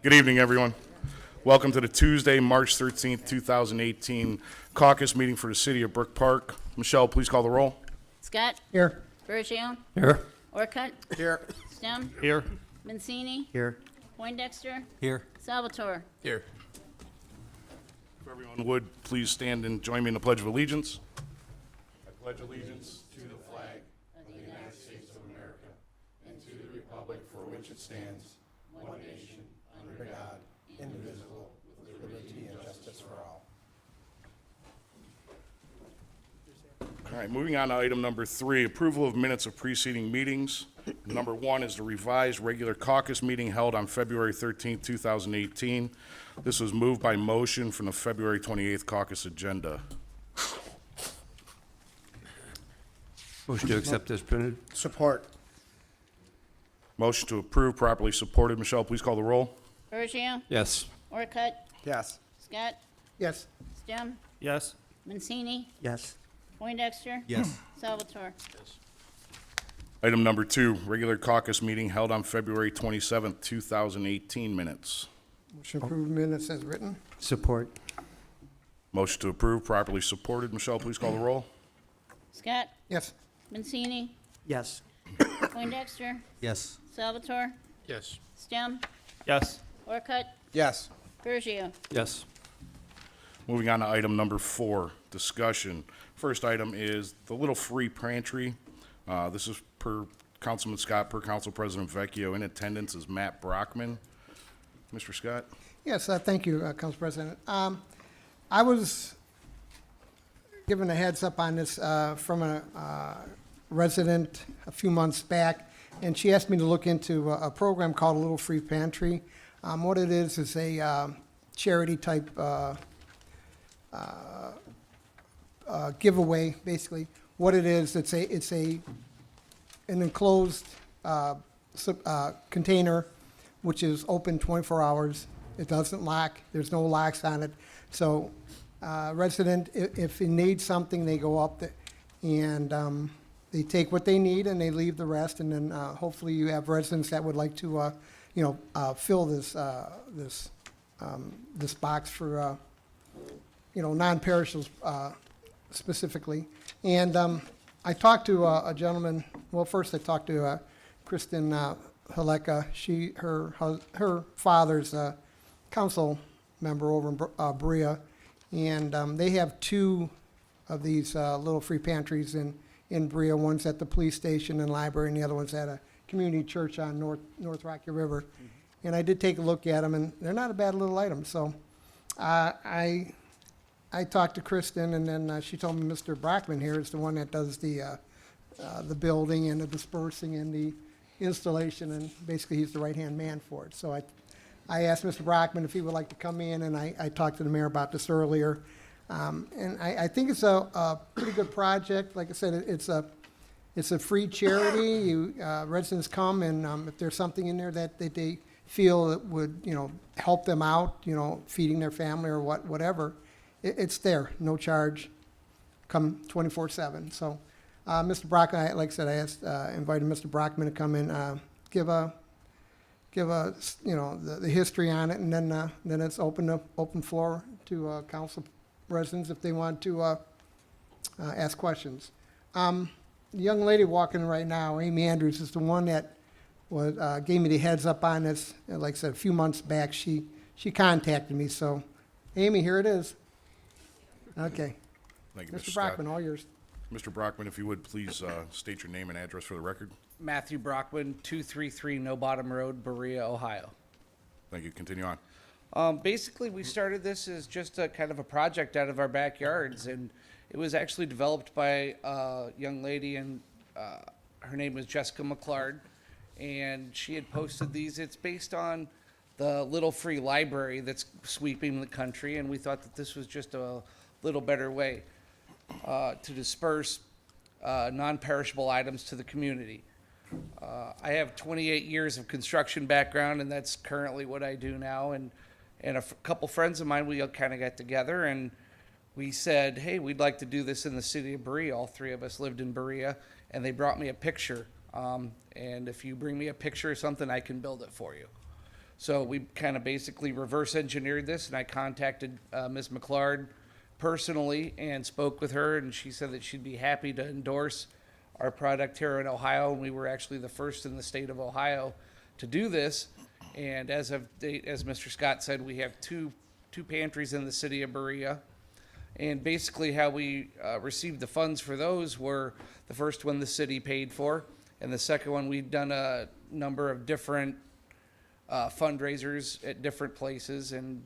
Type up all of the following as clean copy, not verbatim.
Good evening, everyone. Welcome to the Tuesday, March 13th, 2018 caucus meeting for the City of Brook Park. Michelle, please call the roll. Scott. Here. Bergeron. Here. Orcutt. Here. Stem. Here. Mancini. Here. Poindexter. Here. Salvatore. Here. If everyone would, please stand and join me in the Pledge of Allegiance. I pledge allegiance to the flag of the United States of America and to the republic for which it stands, one nation, under God, indivisible, with liberty and justice for all. All right, moving on to item number 3, approval of minutes of preceding meetings. Number 1 is the revised regular caucus meeting held on February 13th, 2018. This was moved by motion from the February 28th caucus agenda. Motion to accept as printed. Support. Motion to approve, properly supported. Michelle, please call the roll. Bergeron. Yes. Orcutt. Yes. Scott. Yes. Stem. Yes. Mancini. Yes. Poindexter. Yes. Salvatore. Item number 2, regular caucus meeting held on February 27th, 2018 minutes. Motion approved minutes as written. Support. Motion to approve, properly supported. Michelle, please call the roll. Scott. Yes. Mancini. Yes. Poindexter. Yes. Salvatore. Yes. Stem. Yes. Orcutt. Yes. Bergeron. Yes. Moving on to item number 4, discussion. First item is the Little Free Pantry. This is per Councilman Scott, per Council President Vecchio. In attendance is Matt Brockman. Mr. Scott? Yes, thank you, Council President. I was given a heads up on this from a resident a few months back, and she asked me to look into a program called Little Free Pantry. What it is a charity type giveaway, basically. What it is, it's an enclosed container which is open 24 hours. It doesn't lock. There's no locks on it. So resident, if they need something, they go up and they take what they need and they leave the rest. And then hopefully you have residents that would like to, fill this this box for, non-perishables specifically. And I talked to a gentleman. Well, first I talked to Kristen Haleka. Her father's a council member over in Berea, and they have 2 of these little free pantries in Berea. One's at the police station and library, and the other one's at a community church on North Rocky River. Mm-hmm. And I did take a look at them, and they're not a bad little item. So I talked to Kristen, and then she told me Mr. Brockman here is the one that does the building and the dispersing and the installation, and basically he's the right-hand man for it. So I asked Mr. Brockman if he would like to come in, and I talked to the mayor about this earlier. And I think it's a pretty good project. Like I said, it's a free charity. Residents come, and if there's something in there that they feel that would, help them out, feeding their family or whatever, it's there, no charge, come 24/7. So, Mr. Brockman, like I said, I invited Mr. Brockman to come in, give a the history on it, and then it's open floor to council residents if they want to ask questions. The young lady walking right now, Amy Andrews, is the one that gave me the heads up on this. Like I said, a few months back, she contacted me. So, Amy, here it is. Okay. Thank you, Mr. Brockman, all yours. Mr. Brockman, if you would, please state your name and address for the record. Matthew Brockman, 233 No Bottom Road, Berea, Ohio. Thank you. Continue on. Basically, we started this as just a kind of a project out of our backyards, and it was actually developed by a young lady, and her name was Jessica McClard, and she had posted these. It's based on the Little Free Library that's sweeping the country, and we thought that this was just a little better way to disperse non-perishable items to the community. I have 28 years of construction background, and that's currently what I do now. And a couple friends of mine, we all kind of got together, and we said, hey, we'd like to do this in the city of Berea. All 3 of us lived in Berea, and they brought me a picture. And if you bring me a picture or something, I can build it for you. So we kind of basically reverse engineered this, and I contacted Ms. McClard personally and spoke with her, and she said that she'd be happy to endorse our product here in Ohio. And we were actually the first in the state of Ohio to do this. And as of date, as Mr. Scott said, we have two pantries in the city of Berea. And basically how we received the funds for those were the first one the city paid for, and the second one we've done a number of different fundraisers at different places, and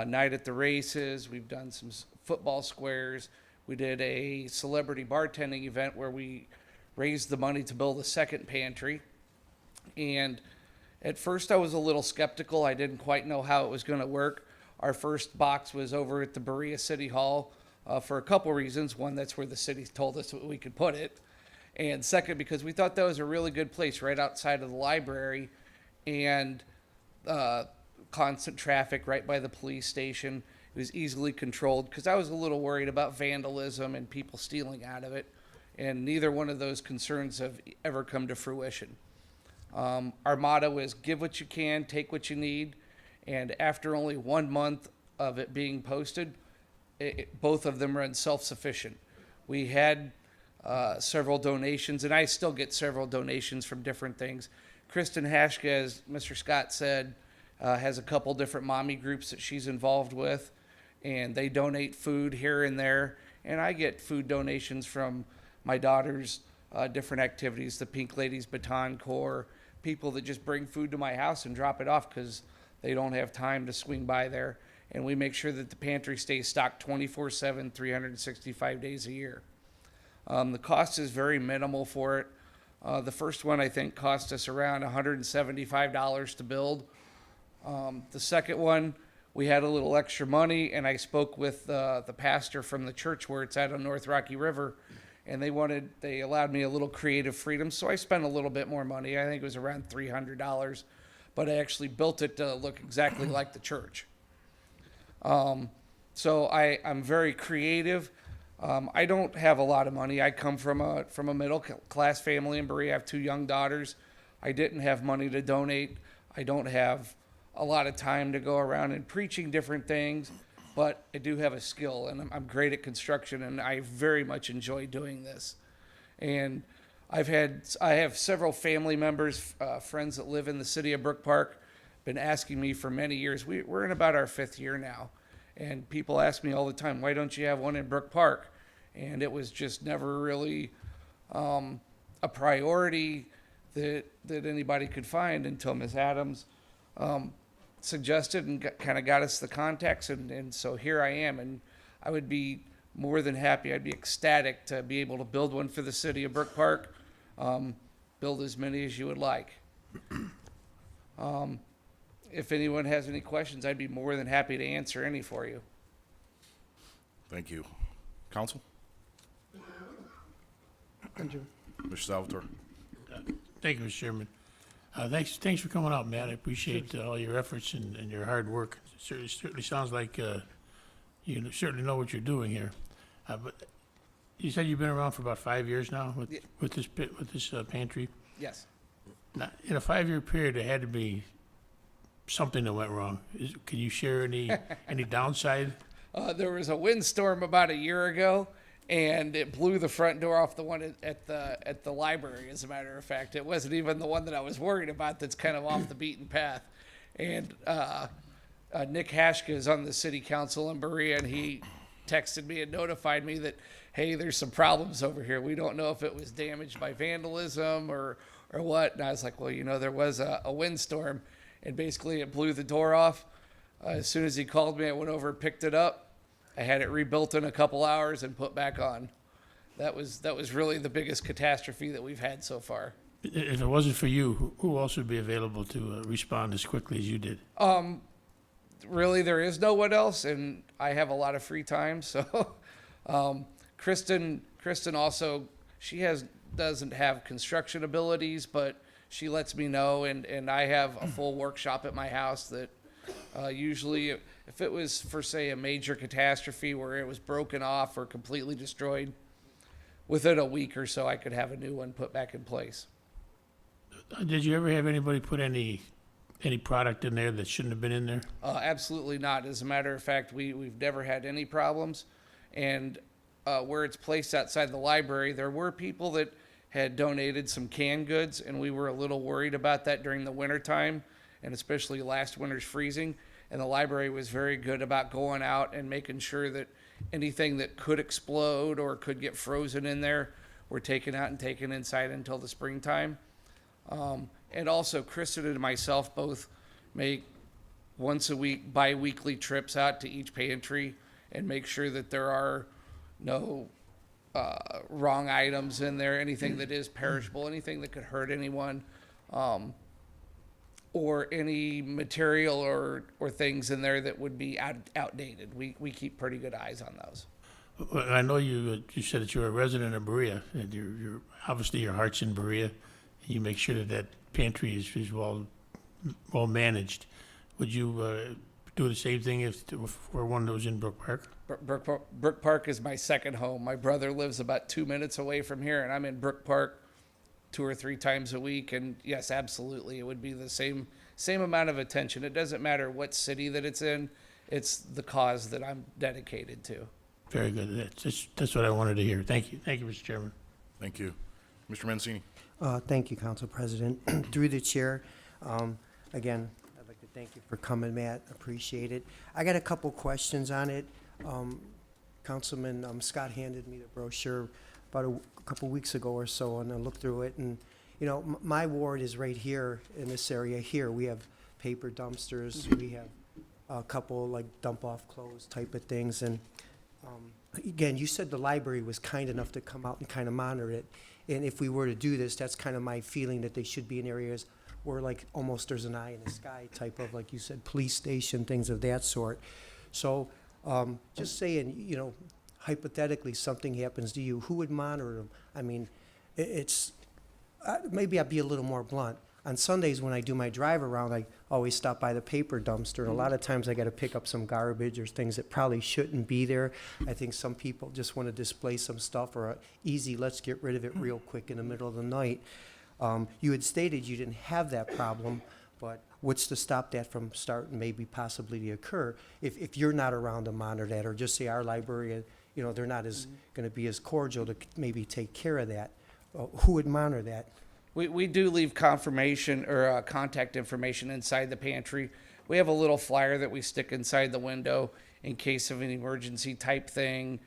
night at the races, we've done some football squares. We did a celebrity bartending event where we raised the money to build a second pantry. And at first I was a little skeptical. I didn't quite know how it was going to work. Our first box was over at the Berea City Hall for a couple reasons. One, that's where the city told us we could put it. And second, because we thought that was a really good place right outside of the library, and constant traffic right by the police station. It was easily controlled, because I was a little worried about vandalism and people stealing out of it. And neither one of those concerns have ever come to fruition. Our motto is give what you can, take what you need. And after only 1 month of it being posted, both of them run self-sufficient. We had several donations, and I still get several donations from different things. Kristen Hashke, as Mr. Scott said, has a couple different mommy groups that she's involved with, and they donate food here and there. And I get food donations from my daughter's different activities, the Pink Ladies Baton Corps, people that just bring food to my house and drop it off because they don't have time to swing by there. And we make sure that the pantry stays stocked 24/7, 365 days a year. The cost is very minimal for it. The first one, I think, cost us around $175 to build. The second one, we had a little extra money, and I spoke with the pastor from the church where it's at on North Rocky River, and they allowed me a little creative freedom, so I spent a little bit more money. I think it was around $300, but I actually built it to look exactly like the church. So I'm very creative. I don't have a lot of money. I come from a middle class family in Berea. I have 2 young daughters. I didn't have money to donate. I don't have a lot of time to go around and preaching different things, but I do have a skill, and I'm great at construction, and I very much enjoy doing this. And I have several family members, friends that live in the city of Brook Park, been asking me for many years. We're in about our 5th year now, and people ask me all the time, why don't you have one in Brook Park? And it was just never really a priority that anybody could find until Ms. Adams suggested and kind of got us the contacts, and so here I am. And I would be more than happy, I'd be ecstatic to be able to build one for the city of Brook Park, build as many as you would like. If anyone has any questions, I'd be more than happy to answer any for you. Thank you. Council? Thank you. Mr. Salvatore? Thank you, Mr. Chairman. Thanks for coming out, Matt. I appreciate all your efforts and your hard work. Certainly sounds like you certainly know what you're doing here. But you said you've been around for about 5 years now with this pantry. Yes. Now, in a 5-year period, there had to be something that went wrong. Can you share any downside? There was a windstorm about a year ago, and it blew the front door off the one at the library. As a matter of fact, it wasn't even the one that I was worried about. That's kind of off the beaten path. And Nick Hashke is on the city council in Berea, and he texted me and notified me that, hey, there's some problems over here. We don't know if it was damaged by vandalism or what. And I was like, well, there was a windstorm, and basically it blew the door off. As soon as he called me, I went over and picked it up. I had it rebuilt in a couple hours and put back on. That was really the biggest catastrophe that we've had so far. If it wasn't for you, who else would be available to respond as quickly as you did? Really, there is no one else, and I have a lot of free time. So, Kristen also, doesn't have construction abilities, but she lets me know, and I have a full workshop at my house that usually, if it was for, say, a major catastrophe where it was broken off or completely destroyed, within a week or so, I could have a new one put back in place. Did you ever have anybody put any any product in there that shouldn't have been in there? Absolutely not. As a matter of fact, we've never had any problems. And where it's placed outside the library, there were people that had donated some canned goods, and we were a little worried about that during the winter time, and especially last winter's freezing. And the library was very good about going out and making sure that anything that could explode or could get frozen in there were taken out and taken inside until the springtime. And also, Kristen and myself both make once a week, bi-weekly trips out to each pantry and make sure that there are no wrong items in there, anything that is perishable, anything that could hurt anyone, or any material or things in there that would be outdated. We keep pretty good eyes on those. Well, I know you said that you're a resident of Berea, and you're obviously your heart's in Berea. You make sure that that pantry is well managed. Would you do the same thing for one that was in Brook Park? Brook Park is my second home. My brother lives about 2 minutes away from here, and I'm in Brook Park 2 or 3 times a week. And yes, absolutely, it would be the same amount of attention. It doesn't matter what city that it's in. It's the cause that I'm dedicated to. Very good. That's what I wanted to hear. Thank you. Thank you, Mr. Chairman. Thank you. Mr. Mancini. Thank you, Council President. Through the chair, again, I'd like to thank you for coming, Matt. Appreciate it. I got a couple questions on it. Councilman Scott handed me the brochure about a couple weeks ago or so, and I looked through it. And, you know, my ward is right here in this area here. We have paper dumpsters. We have a couple, like, dump-off clothes type of things. And, again, you said the library was kind enough to come out and kind of monitor it. And if we were to do this, that's kind of my feeling, that they should be in areas where, like, almost there's an eye in the sky type of, like you said, police station, things of that sort. So just saying, you know, hypothetically something happens to you, who would monitor them? I mean, it's maybe I'd be a little more blunt. On Sundays when I do my drive around, I always stop by the paper dumpster, and a lot of times I got to pick up some garbage or things that probably shouldn't be there. I think some people just want to display some stuff, or easy, let's get rid of it real quick in the middle of the night. You had stated you didn't have that problem, but what's to stop that from starting, maybe possibly to occur if you're not around to monitor that, or just say our library, you know, they're not as going to be as cordial to maybe take care of that. Who would monitor that? We do leave confirmation or contact information inside the pantry. We have a little flyer that we stick inside the window in case of an emergency type thing,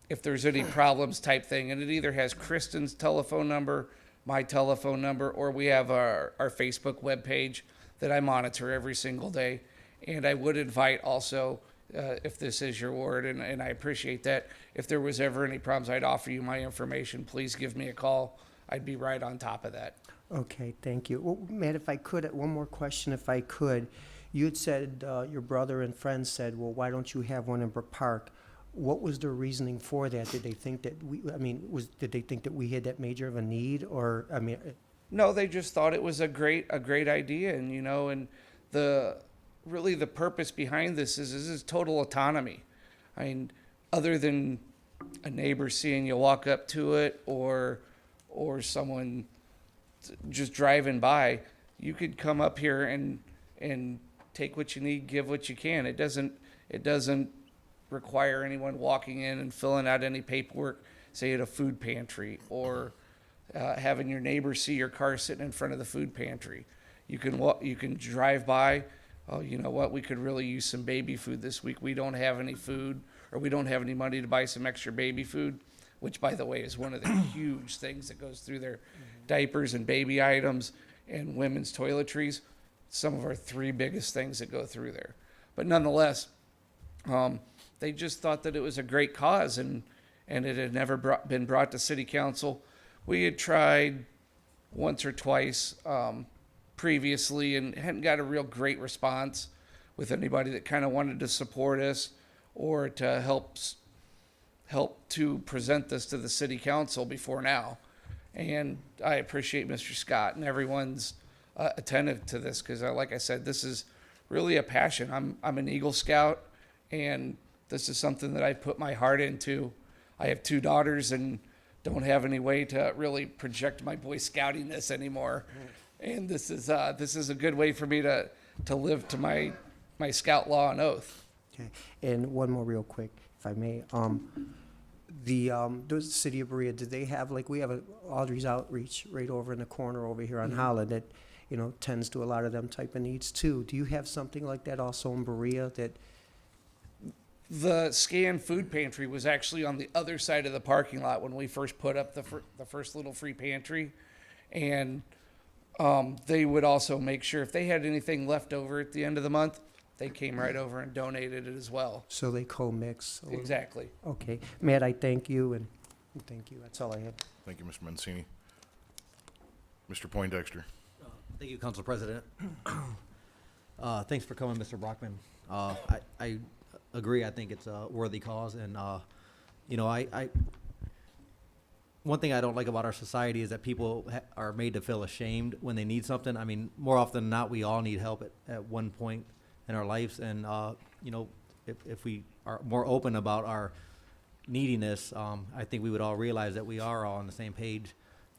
if there's any problems type thing. And it either has Kristen's telephone number, my telephone number, or we have our Facebook webpage that I monitor every single day. And I would invite also, if this is your ward, and I appreciate that, if there was ever any problems, I'd offer you my information. Please give me a call. I'd be right on top of that. Okay, thank you. Well, Matt, if I could, one more question, if I could. You had said, your brother and friends said, well, why don't you have one in Brook Park? What was their reasoning for that? Did they think that did they think that we had that major of a need, or, I mean? No, they just thought it was a great idea, and, you know, and the purpose behind this is total autonomy. I mean, other than a neighbor seeing you walk up to it, or someone just driving by, you could come up here and take what you need, give what you can. It doesn't require anyone walking in and filling out any paperwork, say at a food pantry, or having your neighbor see your car sitting in front of the food pantry. You can drive by. Oh, you know what? We could really use some baby food this week. We don't have any food, or we don't have any money to buy some extra baby food, which, by the way, is one of the huge things that goes through their diapers and baby items and women's toiletries. Some of our 3 biggest things that go through there. But nonetheless, they just thought that it was a great cause, and it had never been brought to city council. We had tried once or twice previously and hadn't got a real great response with anybody that kind of wanted to support us or to help to present this to the city council before now. And I appreciate Mr. Scott and everyone's attentive to this, because like I said, this is really a passion. I'm an Eagle Scout, and this is something that I put my heart into. I have 2 daughters and don't have any way to really project my Boy Scoutiness anymore. And this is a good way for me to live to my scout law and oath. Okay, and one more real quick, if I may. The city of Berea, did they have, like, we have a Audrey's Outreach right over in the corner over here on Holland that, you know, tends to a lot of them type of needs too. Do you have something like that also in Berea that, The Scan Food Pantry was actually on the other side of the parking lot when we first put up the first little free pantry. And they would also make sure if they had anything left over at the end of the month, they came right over and donated it as well. so they co-mix? a little? Exactly. Okay, Matt, I thank you, and thank you, that's all I have. Thank you, Mr. Mancini. Mr. Poindexter. Thank you, Council President. Thanks for coming, Mr. Brockman. I agree. I think it's a worthy cause, and you know, one thing I don't like about our society is that people are made to feel ashamed when they need something. I mean, more often than not, we all need help at one point in our lives, and you know, if we are more open about our neediness, I think we would all realize that we are all on the same page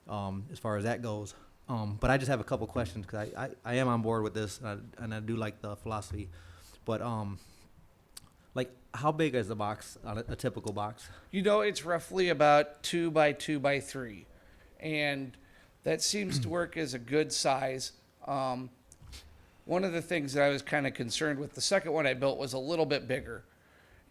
as far as that goes. But I just have a couple questions because I am on board with this, and I do like the philosophy. But like, how big is the box on a typical box? You know, it's roughly about 2 by 2 by 3, and that seems to work as a good size. One of the things that I was kind of concerned with, the second one I built was a little bit bigger,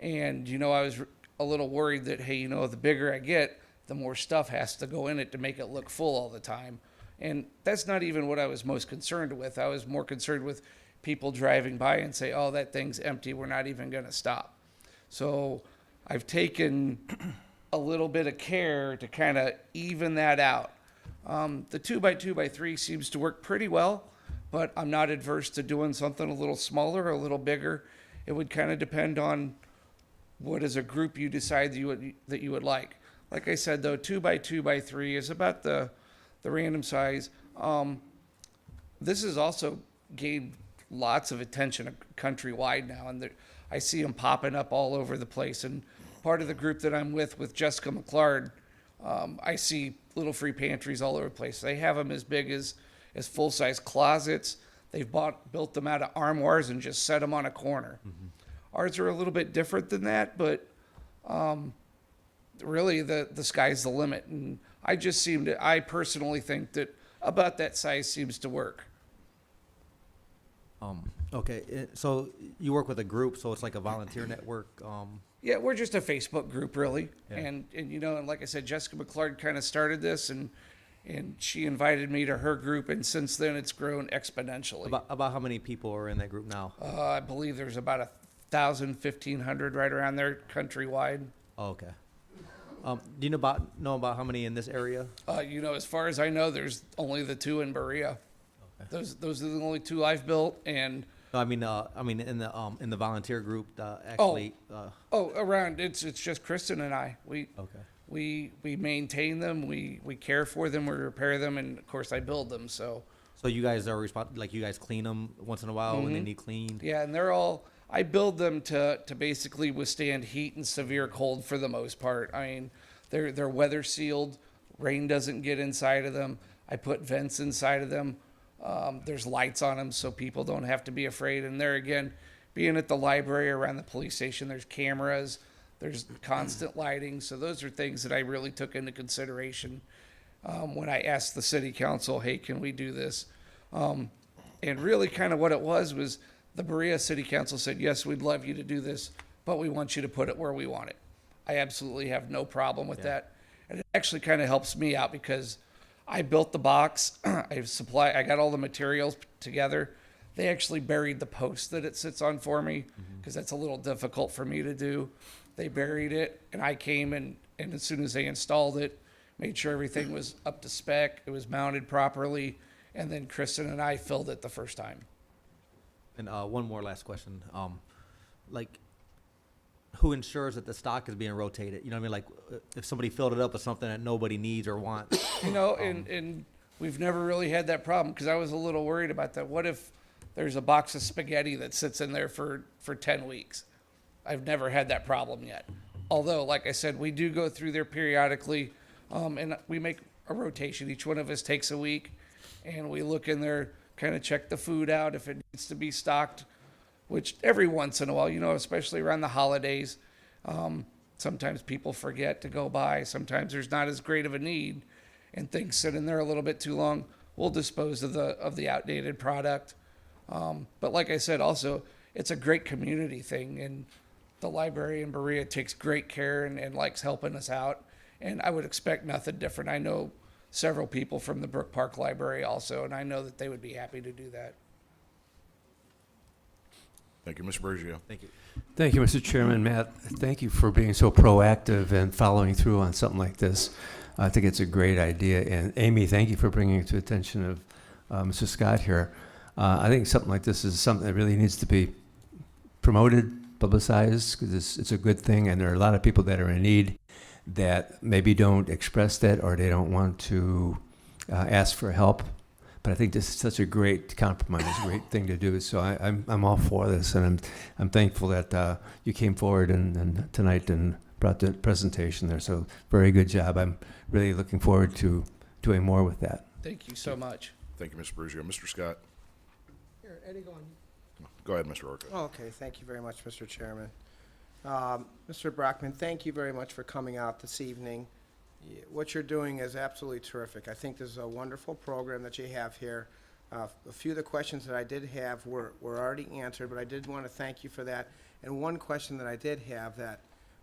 and you know, I was a little worried that, hey, you know, the bigger I get, the more stuff has to go in it to make it look full all the time. And that's not even what I was most concerned with. I was more concerned with people driving by and say, oh, that thing's empty, we're not even going to stop. So I've taken a little bit of care to kind of even that out. The 2 by 2 by 3 seems to work pretty well, but I'm not adverse to doing something a little smaller or a little bigger. It would kind of depend on what as a group you decide that you would like. Like I said, though, 2 by 2 by 3 is about the random size. This has also gained lots of attention countrywide now, and I see them popping up all over the place. And part of the group that I'm with Jessica McClard, I see little free pantries all over the place. They have them as big as full-size closets. They've built them out of armoires and just set them on a corner. Mm-hmm. Ours are a little bit different than that, but really the sky's the limit. And I personally think that about that size seems to work. Okay, so you work with a group, so it's like a volunteer network. Yeah, we're just a Facebook group, really. Yeah. And you know, and like I said, Jessica McClard kind of started this, and she invited me to her group, and since then it's grown exponentially. About how many people are in that group now? I believe there's about 1,000, 1,500 right around there countrywide. Oh, okay. Do you know about how many in this area? You know, as far as I know, there's only the 2 in Berea. Okay. Those are the only 2 I've built, and No, I mean in the volunteer group, actually. around it's just Kristen and I. Okay. We maintain them, we care for them, we repair them, and of course I build them. So you guys are like you guys clean them once in a while when they need cleaned. yeah, and I build them to basically withstand heat and severe cold for the most part. I mean, they're weather sealed, rain doesn't get inside of them. I put vents inside of them. There's lights on them so people don't have to be afraid. And there again, being at the library around the police station, there's cameras, there's constant lighting. So those are things that I really took into consideration when I asked the city council, hey, can we do this? And really kind of what it was the Berea City Council said, yes, we'd love you to do this, but we want you to put it where we want it. I absolutely have no problem with that. And it actually kind of helps me out because I built the box, I got all the materials together. They actually buried the post that it sits on for me because that's a little difficult for me to do. They buried it, and I came and as soon as they installed it, made sure everything was up to spec, it was mounted properly, and then Kristen and I filled it the first time. And one more last question. Like, who ensures that the stock is being rotated? You know what I mean? Like, if somebody filled it up with something that nobody needs or wants. You know, and we've never really had that problem because I was a little worried about that. What if there's a box of spaghetti that sits in there for 10 weeks? I've never had that problem yet. Although, like I said, we do go through there periodically, and we make a rotation. Each one of us takes a week, and we look in there, kind of check the food out if it needs to be stocked, which every once in a while, especially around the holidays, sometimes people forget to go by. Sometimes there's not as great of a need, and things sit in there a little bit too long. We'll dispose of the outdated product. But like I said, also, it's a great community thing, and the library in Berea takes great care and likes helping us out. And I would expect nothing different. I know several people from the Brook Park Library also, and I know that they would be happy to do that. Thank you, Mr. Bergio. Thank you. Thank you, Mr. Chairman. Matt, thank you for being so proactive and following through on something like this. I think it's a great idea. And Amy, thank you for bringing it to the attention of Mr. Scott here. I think something like this is something that really needs to be promoted, publicized, because it's a good thing, and there are a lot of people that are in need that maybe don't express that, or they don't want to ask for help. But I think this is such a great compromise, great thing to do. So I'm all for this, and I'm thankful that you came forward and tonight and brought the presentation there. So very good job. I'm really looking forward to doing more with that. Thank you so much. Thank you, Mr. Bergio. Mr. Scott? Here, Eddie, go on. Go ahead, Mr. Orca. Okay, thank you very much, Mr. Chairman. Mr. Brockman, thank you very much for coming out this evening. What you're doing is absolutely terrific. I think this is a wonderful program that you have here. A few of the questions that I did have were already answered, but I did want to thank you for that. And one question that I did have that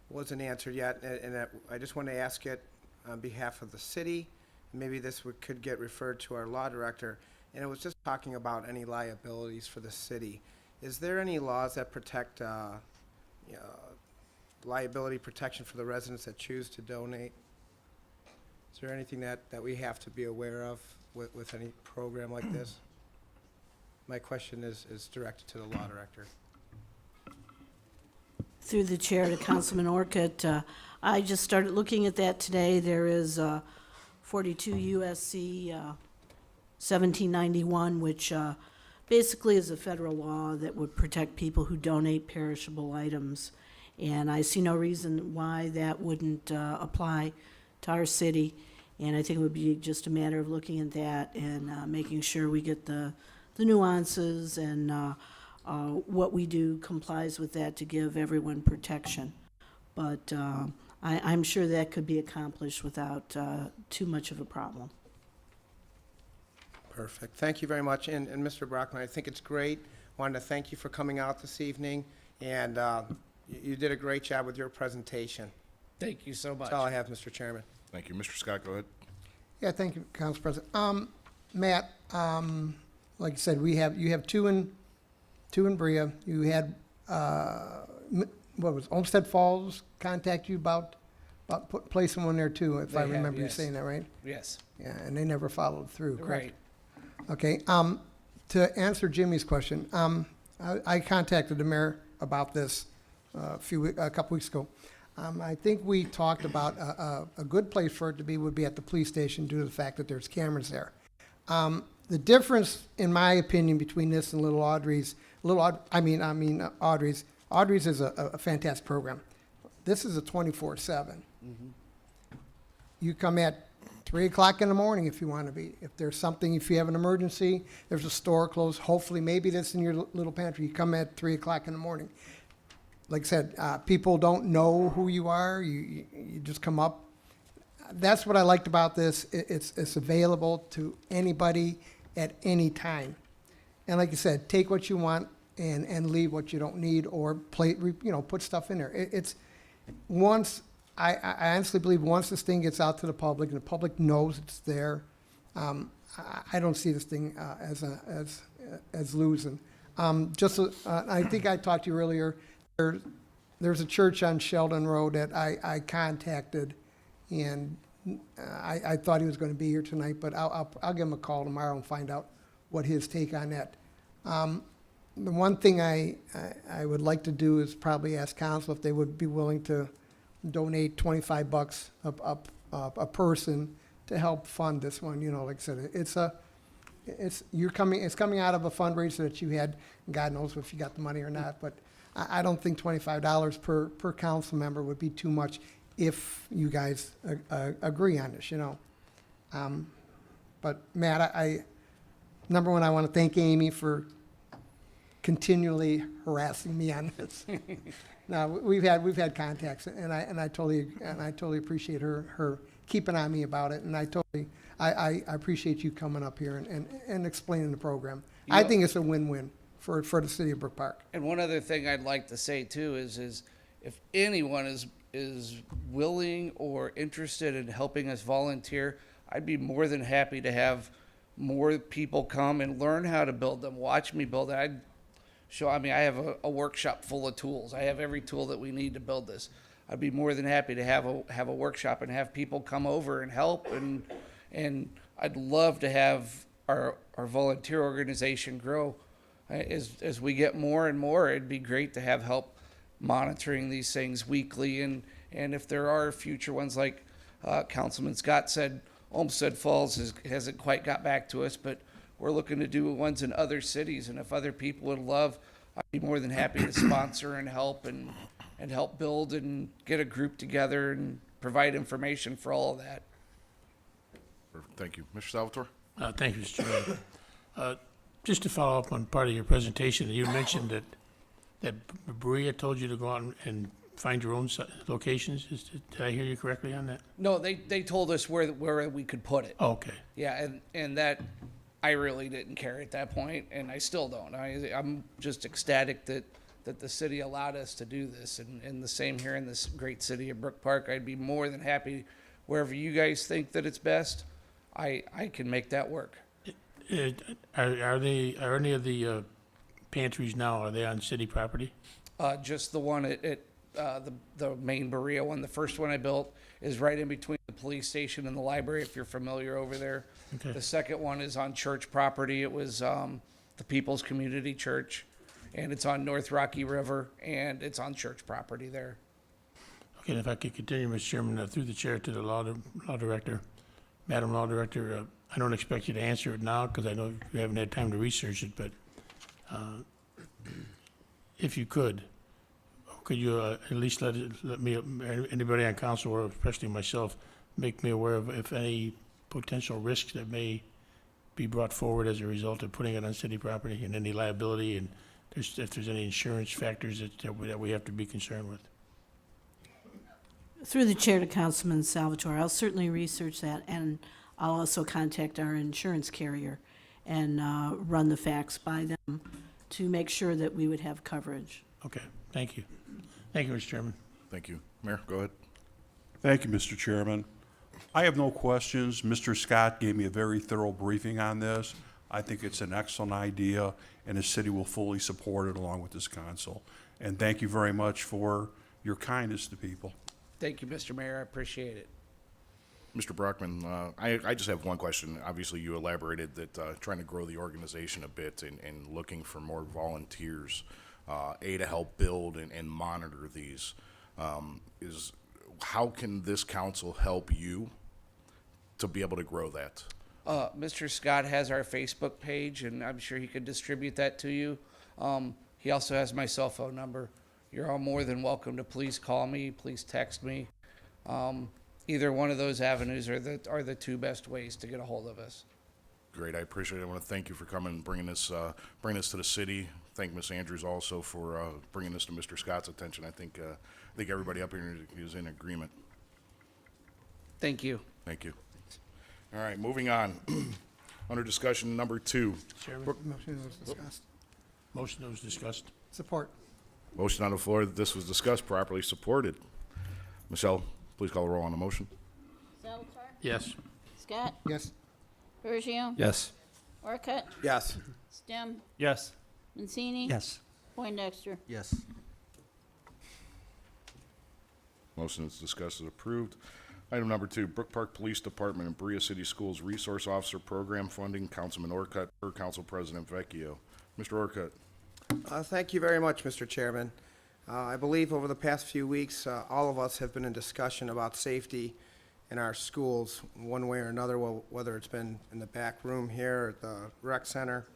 wasn't answered yet, and that I just want to ask it on behalf of the city. Maybe this could get referred to our law director. And it was just talking about any liabilities for the city. Is there any laws that protect liability protection for the residents that choose to donate? Is there anything that we have to be aware of with any program like this? My question is directed to the law director. Through the chair to Councilman Orcutt, I just started looking at that today. There is 42 USC 1791, which basically is a federal law that would protect people who donate perishable items. And I see no reason why that wouldn't apply to our city. And I think it would be just a matter of looking at that and making sure we get the nuances and what we do complies with that to give everyone protection. But I'm sure that could be accomplished without too much of a problem. Perfect. Thank you very much. And Mr. Brockman, I think it's great. Wanted to thank you for coming out this evening. And you did a great job with your presentation. Thank you so much. That's all I have, Mr. Chairman. Thank you. Mr. Scott, go ahead. Yeah, thank you, Council President. Matt, like you said, you have two in Berea. You had Olmsted Falls contact you about placing one there too, if They I have, remember you yes. saying that right? Yes. Yeah, and they never followed through, correct? Right. Okay. To answer Jimmy's question, I contacted the mayor about this a couple weeks ago. I think we talked about a good place for it to be would be at the police station due to the fact that there's cameras there. The difference, in my opinion, between this and Little Audrey's, Audrey's is a fantastic program. This is a 24/7. You come at 3 o'clock in the morning if you want to be. If there's something, if you have an emergency, there's a store closed, hopefully maybe that's in your little pantry. You come at 3 o'clock in the morning. Like I said, people don't know who you are. You just come up. That's what I liked about this. It's available to anybody at any time. And like you said, take what you want and leave what you don't need, or put stuff in there. I honestly believe once this thing gets out to the public and the public knows it's there, I don't see this thing as losing. I think I talked to you earlier. There's a church on Sheldon Road that I contacted, and I thought he was going to be here tonight, but I'll give him a call tomorrow and find out what his take on that. The one thing I would like to do is probably ask council if they would be willing to donate $25 a person to help fund this one. Like I said, it's coming out of a fundraiser that you had. God knows if you got the money or not, but I don't think $25 per council member would be too much if you guys agree on this. But Matt, Number one, I want to thank Amy for continually harassing me on this. Now, we've had contacts, and I totally appreciate her keeping on me about it, and I appreciate you coming up here and explaining the program. I think it's a win-win for the city of Brook Park. And one other thing I'd like to say too is if anyone is willing or interested in helping us volunteer, I'd be more than happy to have more people come and learn how to build them. Watch me build it. I have a workshop full of tools. I have every tool that we need to build this. I'd be more than happy to have a workshop and have people come over and help, and I'd love to have our volunteer organization grow. As we get more and more, it'd be great to have help monitoring these things weekly, and if there are future ones, like Councilman Scott said, Olmsted Falls hasn't quite got back to us, but we're looking to do ones in other cities, and if other people would love, I'd be more than happy to sponsor and help build and get a group together and provide information for all of that. Perfect. Thank you. Mr. Salvatore? Thank you, Mr. Chairman. Just to follow up on part of your presentation, you mentioned that Berea told you to go out and find your own locations. Did I hear you correctly on that? No, they told us where we could put it. Oh, okay. Yeah, and that I really didn't care at that point, and I still don't. I'm just ecstatic that the city allowed us to do this, and the same here in this great city of Brook Park. I'd be more than happy wherever you guys think that it's best. I can make that work. Are any of the pantries now, are they on city property? Just the one at the main Berea one. The first one I built is right in between the police station and the library, if you're familiar over there. Okay. The second one is on church property. It was the People's Community Church, and it's on North Rocky River, and it's on church property there. Okay, and if I could continue, Mr. Chairman, through the chair to the law director. Madam Law Director, I don't expect you to answer it now because I know you haven't had time to research it, but if you could you at least let me, anybody on council, or especially myself, make me aware of if any potential risks that may be brought forward as a result of putting it on city property, and any liability, and if there's any insurance factors that we have to be concerned with. Through the chair to Councilman Salvatore, I'll certainly research that, and I'll also contact our insurance carrier and run the facts by them to make sure that we would have coverage. Okay, thank you. Thank you, Mr. Chairman. Thank you. Mayor, go ahead. Thank you, Mr. Chairman. I have no questions. Mr. Scott gave me a very thorough briefing on this. I think it's an excellent idea, and the city will fully support it along with this council. And thank you very much for your kindness to people. Thank you, Mr. Mayor. I appreciate it. Mr. Brockman, I just have one question. Obviously, you elaborated that trying to grow the organization a bit and looking for more volunteers, to help build and monitor these. Is how can this council help you to be able to grow that? Mr. Scott has our Facebook page, and I'm sure he could distribute that to you. He also has my cell phone number. You're all more than welcome to please call me, please text me. Either one of those avenues are the two best ways to get a hold of us. Great, I appreciate it. I want to thank you for coming and bringing this to the city. Thank Ms. Andrews also for bringing this to Mr. Scott's attention. I think everybody up here is in agreement. Thank you. Thank you. All right, moving on. Under discussion number 2. Chairman, Motion was discussed. motion that was discussed. Support. Motion on the floor that this was discussed, properly supported. Michelle, please call the roll on the motion. Salvatore, Yes. Scott, Yes. Bergio, Yes. Orcutt, Yes. Stem, Yes. Mancini. Yes. Poindexter. Yes. Motion is discussed as approved. Item number 2, Brook Park Police Department and Berea City Schools Resource Officer Program Funding, Councilman Orcutt, or Council President Vecchio. Mr. Orcutt. Thank you very much, Mr. Chairman. I believe over the past few weeks, all of us have been in discussion about safety in our schools, one way or another, whether it's been in the back room here at the rec center.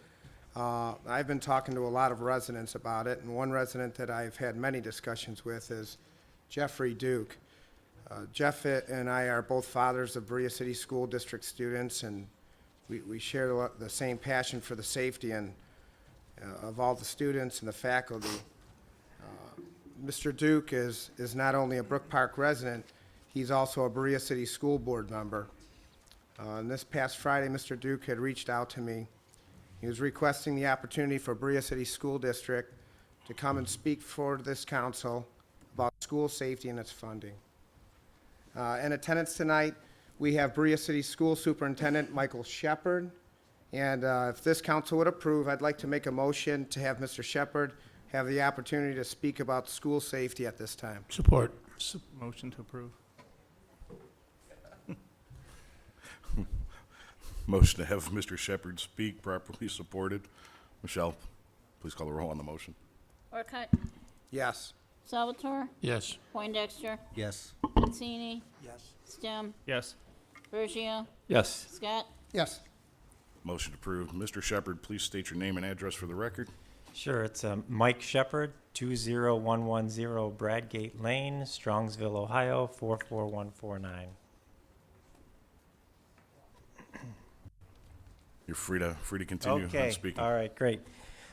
I've been talking to a lot of residents about it, and one resident that I've had many discussions with is Jeffrey Duke. Jeff and I are both fathers of Berea City School District students, and we share the same passion for the safety and of all the students and the faculty. Mr. Duke is not only a Brook Park resident, he's also a Berea City School Board member. And this past Friday, Mr. Duke had reached out to me. He was requesting the opportunity for Berea City School District to come and speak for this council about school safety and its funding. In attendance tonight, we have Berea City School Superintendent Michael Shepard. And if this council would approve, I'd like to make a motion to have Mr. Shepard have the opportunity to speak about school safety at this time. Support. Motion to approve. Motion to have Mr. Shepard speak, properly supported. Michelle, please call the roll on the motion. Orcutt, Yes. Salvatore, Yes. Poindexter, Yes. Mancini, Yes. Stem, Yes. Bergio, Yes. Scott, Yes. Motion approved. Mr. Shepard, please state your name and address for the record. Sure, it's Mike Shepard, 20110 Bradgate Lane, Strongsville, Ohio, 44149. You're free to continue on Okay, speaking. all right, great.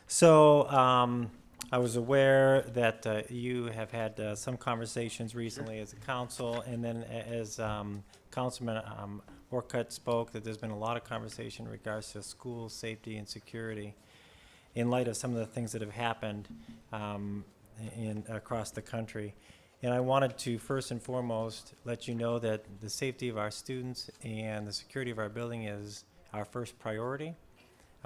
So I was aware that you have had some conversations recently as a council, and then as Councilman Orcutt spoke, that there's been a lot of conversation in regards to school safety and security in light of some of the things that have happened across the country. And I wanted to first and foremost let you know that the safety of our students and the security of our building is our first priority.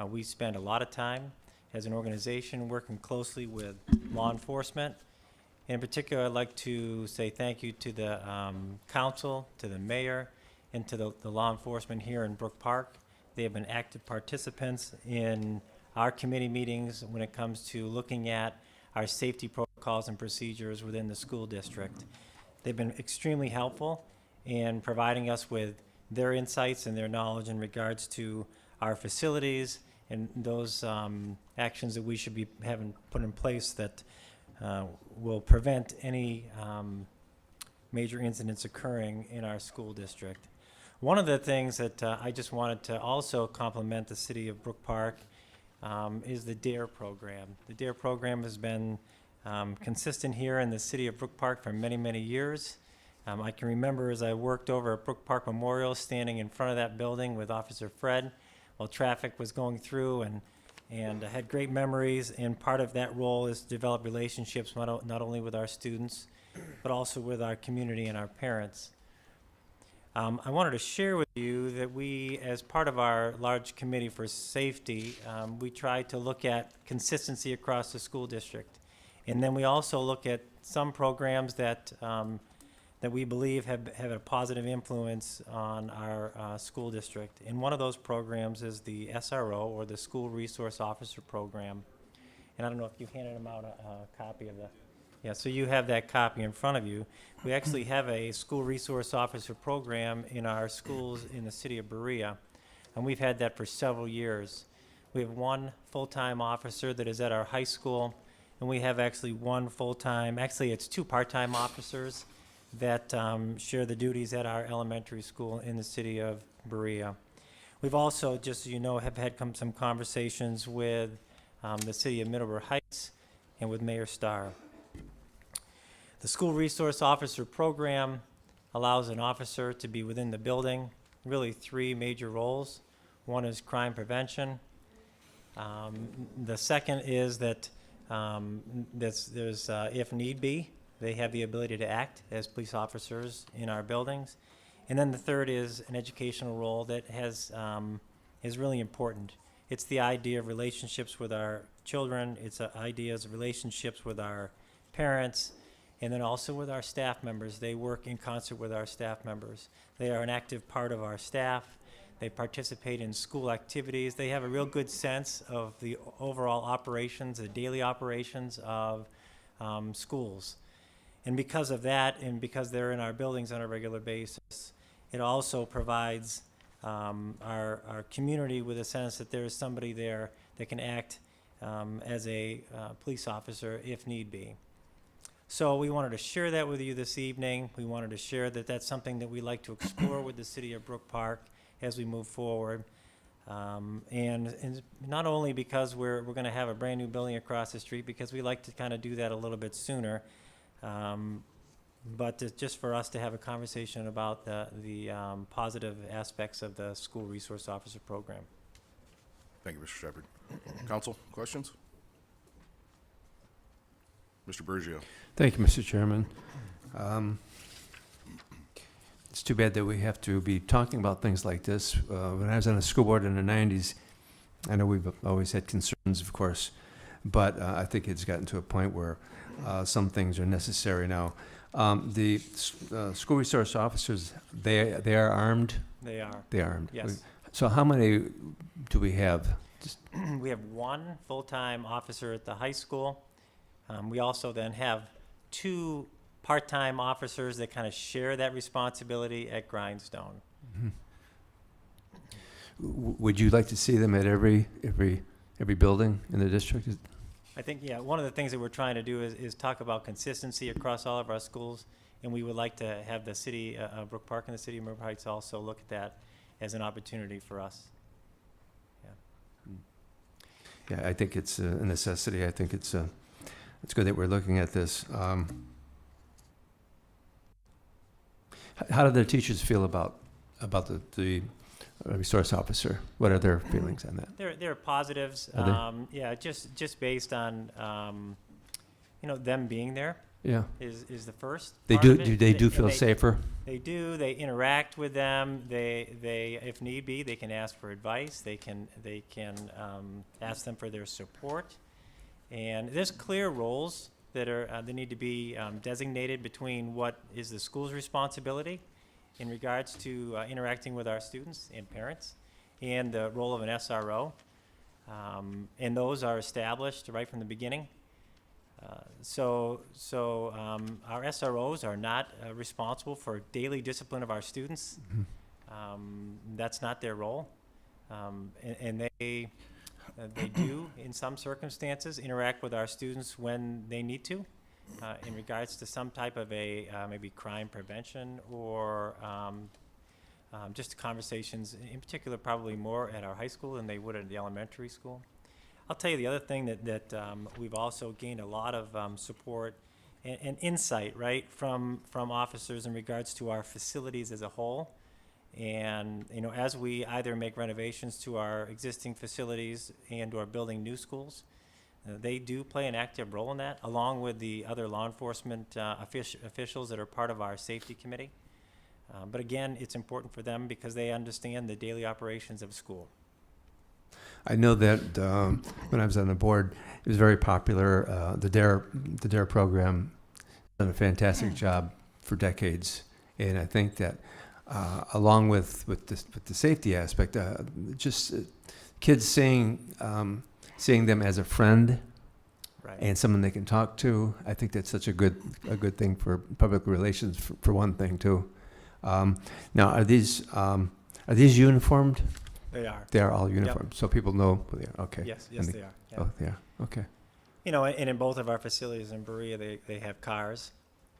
We spend a lot of time as an organization working closely with law enforcement. In particular, I'd like to say thank you to the council, to the mayor, and to the law enforcement here in Brook Park. They have been active participants in our committee meetings when it comes to looking at our safety protocols and procedures within the school district. They've been extremely helpful in providing us with their insights and their knowledge in regards to our facilities and those actions that we should be having put in place that will prevent any major incidents occurring in our school district. One of the things that I just wanted to also compliment the city of Brook Park is the DARE program. The DARE program has been consistent here in the city of Brook Park for many, many years. I can remember as I worked over at Brook Park Memorial, standing in front of that building with Officer Fred while traffic was going through, and I had great memories, and part of that role is to develop relationships not only with our students, but also with our community and our parents. I wanted to share with you that we, as part of our large committee for safety, we try to look at consistency across the school district. And then we also look at some programs that we believe have a positive influence on our school district. And one of those programs is the SRO, or the School Resource Officer Program. And I don't know if you handed them out a copy of the... Yeah, so you have that copy in front of you. We actually have a School Resource Officer Program in our schools in the city of Berea, and we've had that for several years. We have one full-time officer that is at our high school, and we have actually one full-time, actually it's two part-time officers that share the duties at our elementary school in the city of Berea. We've also, just so you know, have had some conversations with the city of Middleborough Heights and with Mayor Starr. The School Resource Officer Program allows an officer to be within the building, really three major roles. One is crime prevention. The second is that if need be, they have the ability to act as police officers in our buildings. And then the third is an educational role that is really important. It's the idea of relationships with our children. It's ideas of relationships with our parents, and then also with our staff members. They work in concert with our staff members. They are an active part of our staff. They participate in school activities. They have a real good sense of the overall operations, the daily operations of schools. And because of that, and because they're in our buildings on a regular basis, it also provides our community with a sense that there is somebody there that can act as a police officer if need be. So we wanted to share that with you this evening. We wanted to share that that's something that we like to explore with the city of Brook Park as we move forward. And not only because we're going to have a brand new building across the street, because we like to kind of do that a little bit sooner, but just for us to have a conversation about the positive aspects of the school resource officer program. Thank you, Mr. Shepherd. Council, questions? Mr. Bergio. Thank you, Mr. Chairman. It's too bad that we have to be talking about things like this. When I was on the school board in the 90s, I know we've always had concerns, of course, but I think it's gotten to a point where some things are necessary now. The school resource officers, they are armed? They are. They are armed? Yes. So how many do we have? Just We have one full-time officer at the high school. We also then have 2 part-time officers that kind of share that responsibility at Grindstone. Would you like to see them at every building in the district? I think, yeah, one of the things that we're trying to do is talk about consistency across all of our schools, and we would like to have the city, Brook Park and the city of River Heights also look at that as an opportunity for us. Yeah, I think it's a necessity. I think it's good that we're looking at this. How do the teachers feel about the resource officer? What are their feelings on that? There are positives. Are they? Yeah, just based on them being there Yeah. is the first. They part do. of it. They do And feel safer. They do. They interact with them. They if need be, they can ask for advice. They can ask them for their support. And there's clear roles that need to be designated between what is the school's responsibility in regards to interacting with our students and parents, and the role of an SRO. And those are established right from the beginning. So our SROs are not responsible for daily discipline of our students. That's not their role. And they do, in some circumstances, interact with our students when they need to, in regards to some type of maybe crime prevention or just conversations, in particular probably more at our high school than they would at the elementary school. I'll tell you the other thing that we've also gained a lot of support and insight, right, from officers in regards to our facilities as a whole. And, as we either make renovations to our existing facilities and or building new schools, they do play an active role in that, along with the other law enforcement officials that are part of our safety committee. But again, it's important for them because they understand the daily operations of school. I know that when I was on the board, it was very popular. The DARE program done a fantastic job for decades, and I think that along with the safety aspect, just kids seeing them as a friend, Right. and someone they can talk to. I think that's such a good thing for public relations for one thing too. Now, are these uniformed? They are. They are all uniformed, so people know who they are. Okay. Yes, And they are. Yeah. Oh, they are. Okay. And in both of our facilities in Berea, they have cars,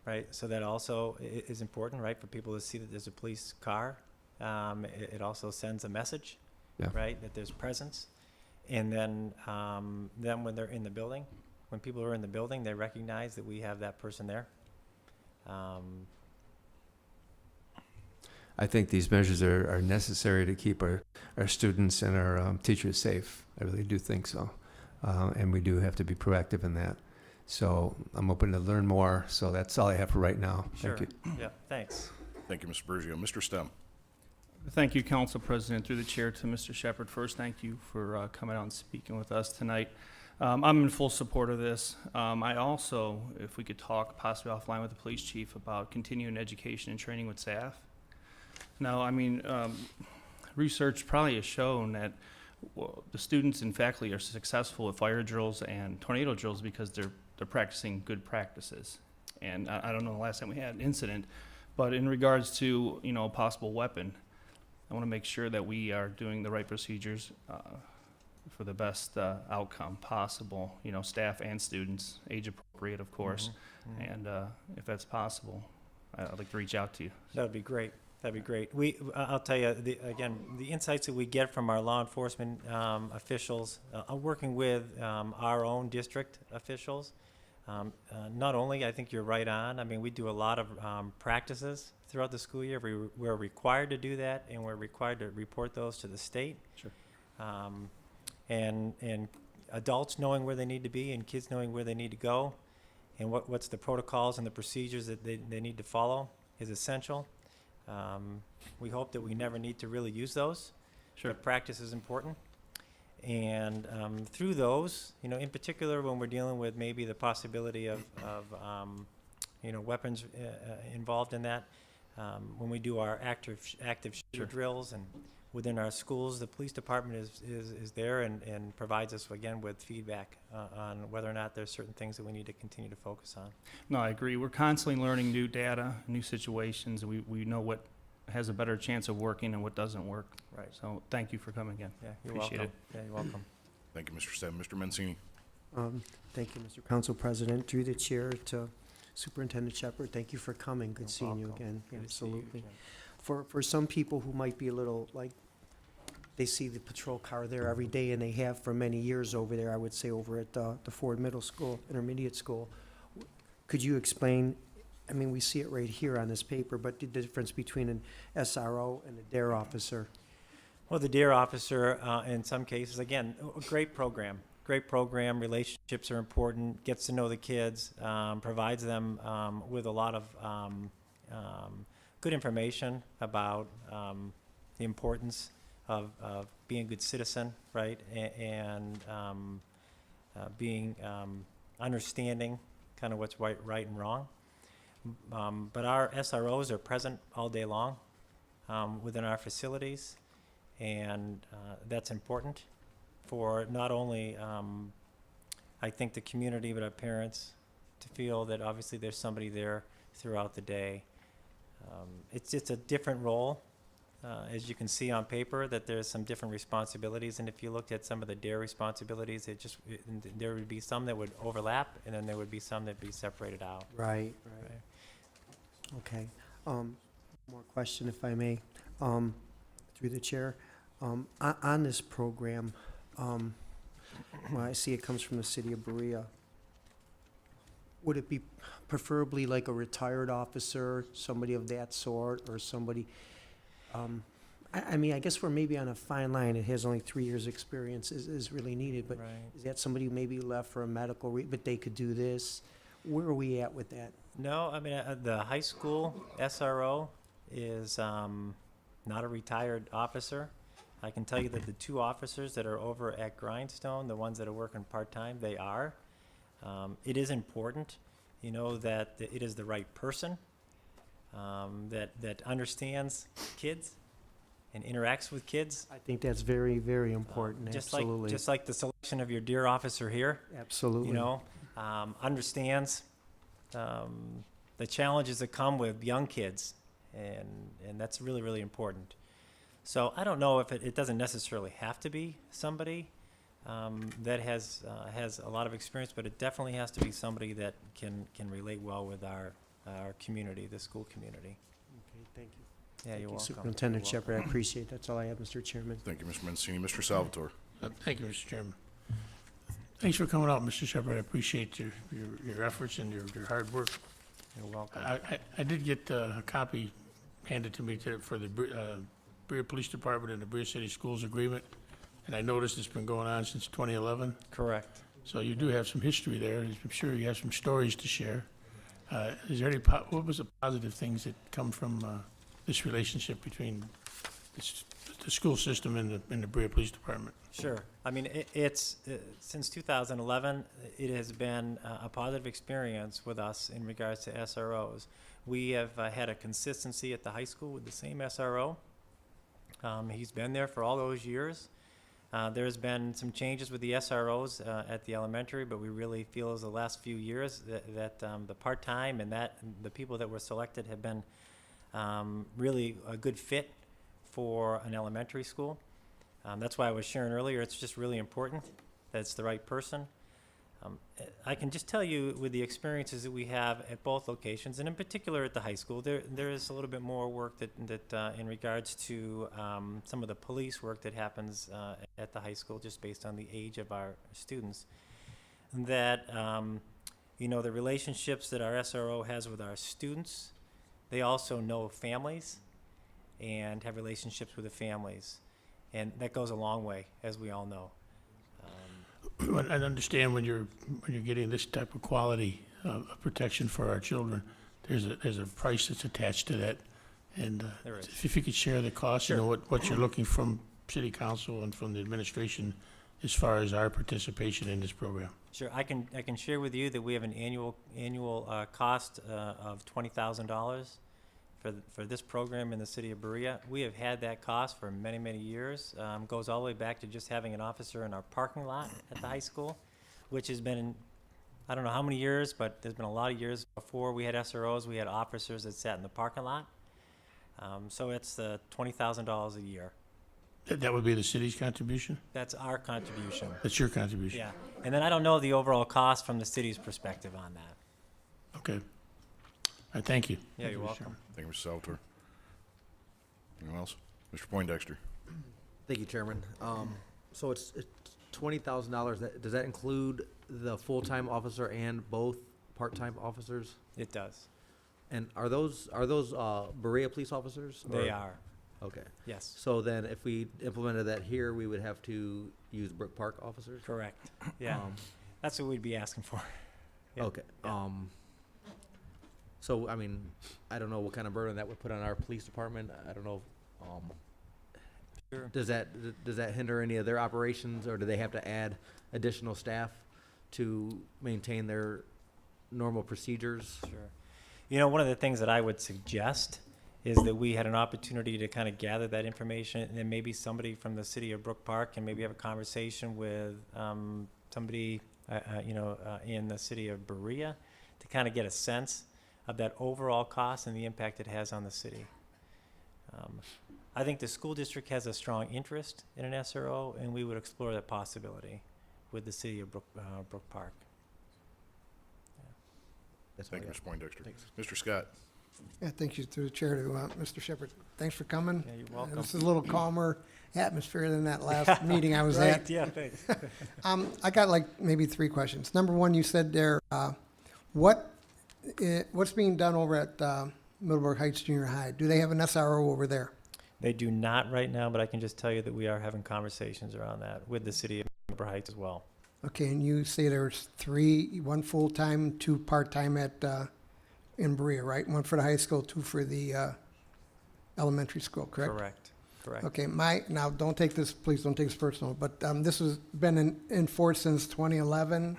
right? So that also is important, right, for people to see that there's a police car. It also sends a message, Yeah. right, that there's presence. And then when they're in the building, when people are in the building, they recognize that we have that person there. I think these measures are necessary to keep our students and our teachers safe. I really do think so. And we do have to be proactive in that. So I'm open to learn more. So that's all I have for right now. Sure. Thank you. Yeah, thanks. Thank you, Mr. Bergio. Mr. Stem. Thank you, Council President. Through the chair to Mr. Shepherd. First, thank you for coming out and speaking with us tonight. I'm in full support of this. I also, if we could talk possibly offline with the police chief about continuing education and training with staff. Now, I mean, research probably has shown that the students and faculty are successful at fire drills and tornado drills because they're practicing good practices. And I don't know the last time we had an incident, but in regards to, a possible weapon, I want to make sure that we are doing the right procedures for the best outcome possible, staff and students, age appropriate, of course. Mhm. And if that's possible, I'd like to reach out to you. That would be great. That'd be great. I'll tell you, again, the insights that we get from our law enforcement officials, working with our own district officials, not only, I think you're right on, I mean, we do a lot of practices throughout the school year. We're required to do that, and we're required to report those to the state. Sure. And adults knowing where they need to be and kids knowing where they need to go and what's the protocols and the procedures that they need to follow is essential. We hope that we never need to really use those. Sure. But practice is important. And through those, in particular when we're dealing with maybe the possibility of weapons involved in that, when we do our active shooter drills and within our schools, the police department is there and provides us, again, with feedback on whether or not there's certain things that we need to continue to focus on. No, I agree. We're constantly learning new data, new situations, and we know what has a better chance of working and what doesn't work. Right. So thank you for coming again. Yeah, you're Appreciate welcome. it. Yeah, you're welcome. Thank you, Mr. Stebbins. Mr. Mancini. Thank you, Mr. Council President. Through the chair to Superintendent Shepherd, thank you for coming. Good seeing you welcome. again. Good to see you, Absolutely. Jim. For some people who might be a little, like, they see the patrol car there every day, and they have for many years over there, I would say over at the Ford Middle School, Intermediate School. Could you explain, I mean, we see it right here on this paper, but the difference between an SRO and a DARE officer? Well, the DARE officer, in some cases, again, a great program. Great program, relationships are important, gets to know the kids, provides them with a lot of good information about the importance of being a good citizen, right? And being understanding kind of what's right and wrong. But our SROs are present all day long within our facilities, and that's important for not only, I think, the community, but our parents to feel that obviously there's somebody there throughout the day. It's just a different role. As you can see on paper, that there's some different responsibilities, and if you looked at some of the DARE responsibilities, there would be some that would overlap, and then there would be some that'd be separated out. Right. Okay. More question, if I may, through the chair. On this program, well, I see it comes from the city of Berea. Would it be preferably like a retired officer, somebody of that sort, or somebody? I mean, I guess we're maybe on a fine line. It has only 3 years' experience is really needed, but Right. is that somebody who maybe left for a medical but they could do this? Where are we at with that? No, I mean, the high school SRO is not a retired officer. I can tell you that the 2 officers that are over at Grindstone, the ones that are working part-time, they are. It is important, that it is the right person, that understands kids and interacts with kids. I think that's very, very important, absolutely. Just like the selection of your DARE officer here, Absolutely. understands the challenges that come with young kids, and that's really, really important. So I don't know if it doesn't necessarily have to be somebody that has a lot of experience, but it definitely has to be somebody that can relate well with our community, the school community. Okay, thank you. Yeah, Thank you're you, welcome. Superintendent You're welcome. Shepherd, I appreciate it. That's all I have, Mr. Chairman. Thank you, Mr. Mancini. Mr. Salvatore. Thank you, Mr. Chairman. Thanks for coming out, Mr. Shepherd. I appreciate your efforts and your hard work. You're welcome. I did get a copy handed to me for the Berea Police Department and the Berea City Schools Agreement, and I noticed it's been going on since 2011. Correct. So you do have some history there. I'm sure you have some stories to share. Is there what was the positive things that come from this relationship between the school system and the Berea Police Department? Sure. I mean, it's since 2011, it has been a positive experience with us in regards to SROs. We have had a consistency at the high school with the same SRO. He's been there for all those years. There's been some changes with the SROs at the elementary, but we really feel as the last few years that the part-time and the people that were selected have been really a good fit for an elementary school. That's why I was sharing earlier, it's just really important that it's the right person. I can just tell you with the experiences that we have at both locations, and in particular at the high school, there is a little bit more work that in regards to some of the police work that happens at the high school, just based on the age of our students. That the relationships that our SRO has with our students, they also know families and have relationships with the families, and that goes a long way, as we all know. I understand when you're getting this type of quality of protection for our children, there's a price that's attached to that. And There is. if you could share the cost, what you're looking from city council and from the administration as far as our participation in this program. Sure, I can share with you that we have an annual cost of $20,000 for this program in the city of Berea. We have had that cost for many, many years. Goes all the way back to just having an officer in our parking lot at the high school, which has been, I don't know how many years, but there's been a lot of years before we had SROs. We had officers that sat in the parking lot. So it's $20,000 a year. That would be the city's contribution? That's our contribution. That's your contribution? Yeah, and then I don't know the overall cost from the city's perspective on that. Okay. Thank you. Yeah, you're welcome. Thank you, Mr. Salvatore. Anyone else? Mr. Poindexter? Thank you, Chairman. So it's $20,000. Does that include the full-time officer and both part-time officers? It does. And are those Berea police officers? They or- are, Okay. yes. So then if we implemented that here, we would have to use Brook Park officers? Correct, yeah. That's what we'd be asking for. Yeah. Okay. Yeah. So, I mean, I don't know what kind of burden that would put on our police department. I don't know. Sure. Does that hinder any of their operations, or do they have to add additional staff to maintain their normal procedures? Sure. One of the things that I would suggest is that we had an opportunity to kind of gather that information, and then maybe somebody from the city of Brook Park can maybe have a conversation with somebody, in the city of Berea to kind of get a sense of that overall cost and the impact it has on the city. I think the school district has a strong interest in an SRO, and we would explore that possibility with the city of Brook Park. That's Thank you, all I Mr. Poindexter. Thanks. Mr. Scott? Yeah, thank you through the chair to Mr. Shepherd. Thanks for coming. Yeah, you're welcome. This is a little calmer atmosphere than that last meeting I was at. Yeah, thanks. I got like maybe 3 questions. Number one, you said there, what's being done over at Middleburg Heights Junior High? Do they have an SRO over there? They do not right now, but I can just tell you that we are having conversations around that with the city of Middleburg Heights as well. Okay, and you say there's 3, 1 full-time, 2 part-time at in Berea, right? 1 for the high school, 2 for the elementary school, correct? Correct. Okay, now don't take this, please don't take this personal, but this has been in force since 2011.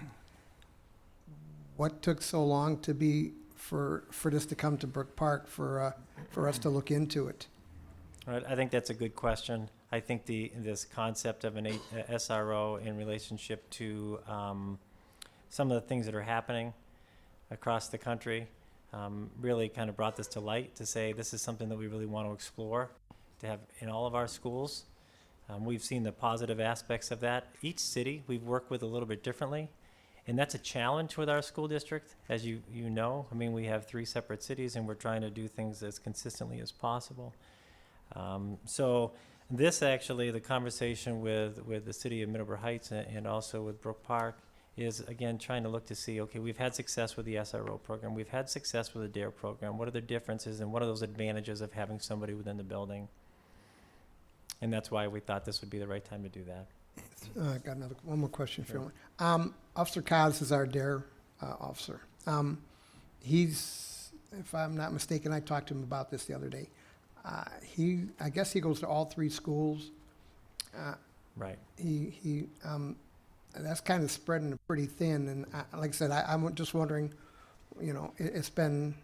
What took so long to for this to come to Brook Park for us to look into it? Right, I think that's a good question. I think this concept of an SRO in relationship to some of the things that are happening across the country really kind of brought this to light to say this is something that we really want to explore, to have in all of our schools. We've seen the positive aspects of that. Each city we've worked with a little bit differently, and that's a challenge with our school district, as you know. I mean, we have 3 separate cities, and we're trying to do things as consistently as possible. So this actually, the conversation with the city of Middleburg Heights and also with Brook Park is, again, trying to look to see, okay, we've had success with the SRO program. We've had success with the DARE program. What are the differences and what are those advantages of having somebody within the building? And that's why we thought this would be the right time to do that. I got one more question for you. Officer Caucus is our DARE officer. He's, if I'm not mistaken, I talked to him about this the other day. I guess he goes to all 3 schools. Right. That's kind of spreading pretty thin. And like I said, I'm just wondering, it's been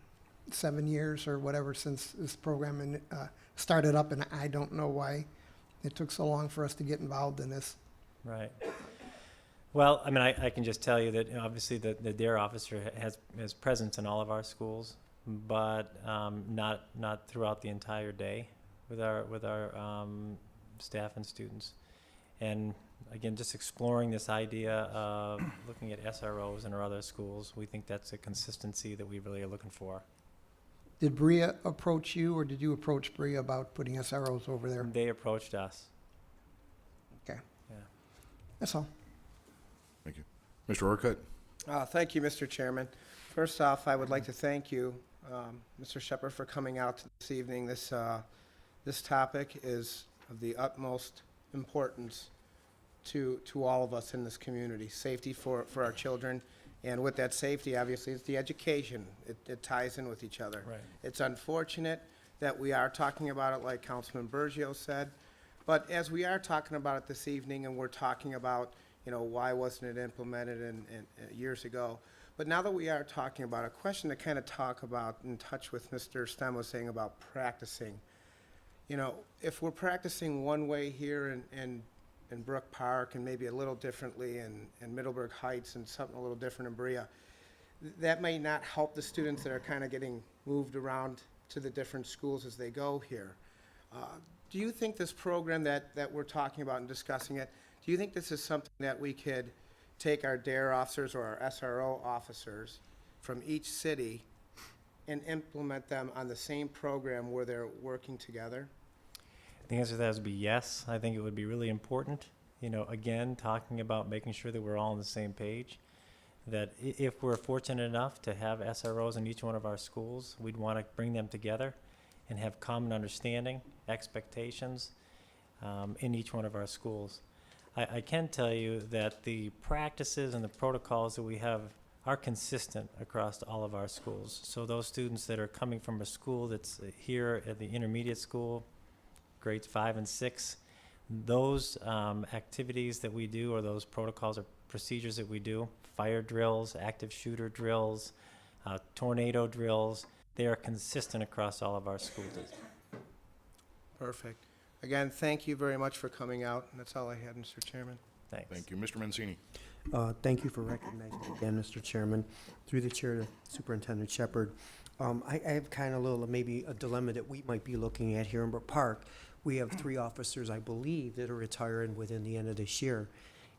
7 years or whatever since this program started up, and I don't know why it took so long for us to get involved in this. Right. Well, I mean, I can just tell you that obviously the DARE officer has presence in all of our schools, but not throughout the entire day with our staff and students. And again, just exploring this idea of looking at SROs in our other schools. We think that's a consistency that we really are looking for. Did Bria approach you, or did you approach Bria about putting SROs over there? They approached us. Okay, Yeah. that's all. Thank you. Mr. Orcutt? Thank you, Mr. Chairman. First off, I would like to thank you, Mr. Shepherd, for coming out this evening. This topic is of the utmost importance to all of us in this community. Safety for our children, and with that safety, obviously, it's the education. It ties in with each other. Right. It's unfortunate that we are talking about it, like Councilman Bergio said, but as we are talking about it this evening, and we're talking about, why wasn't it implemented in years ago? But now that we are talking about a question to kind of talk about, in touch with Mr. Stem was saying about practicing. If we're practicing one way here in Brook Park, and maybe a little differently in Middleburg Heights, and something a little different in Berea, that may not help the students that are kind of getting moved around to the different schools as they go here. Do you think this program that we're talking about and discussing it, do you think this is something that we could take our DARE officers or our SRO officers from each city and implement them on the same program where they're working together? The answer to that would be yes. I think it would be really important, again, talking about making sure that we're all on the same page, that if we're fortunate enough to have SROs in each one of our schools, we'd want to bring them together and have common understanding, expectations in each one of our schools. I can tell you that the practices and the protocols that we have are consistent across all of our schools. So those students that are coming from a school that's here at the intermediate school, grades 5 and 6, those activities that we do, or those protocols or procedures that we do, fire drills, active shooter drills, tornado drills, they are consistent across all of our schools. Perfect. Again, thank you very much for coming out. And that's all I had, Mr. Chairman. Thanks. Thank you. Mr. Mancini? Thank you for recognizing me again, Mr. Chairman. Through the chair to Superintendent Shepherd. I have kind of a little, maybe a dilemma that we might be looking at here in Brook Park. We have 3 officers, I believe, that are retiring within the end of this year.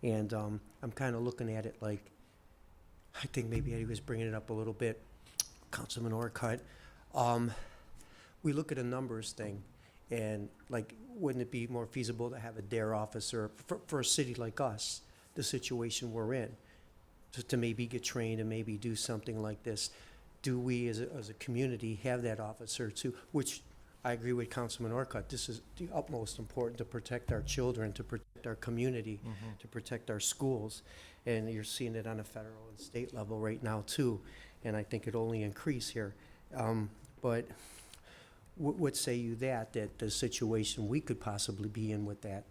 And I'm kind of looking at it like, I think maybe Eddie was bringing it up a little bit, Councilman Orcutt. We look at a numbers thing, and like, wouldn't it be more feasible to have a DARE officer for a city like us, the situation we're in, to maybe get trained and maybe do something like this? Do we, as a community, have that officer too? Which I agree with Councilman Orcutt. This is the utmost important to protect our children, to protect our community, to protect our schools. And you're seeing it on a federal and state level right now too. And I think it'll only increase here. But what say you that the situation we could possibly be in with that?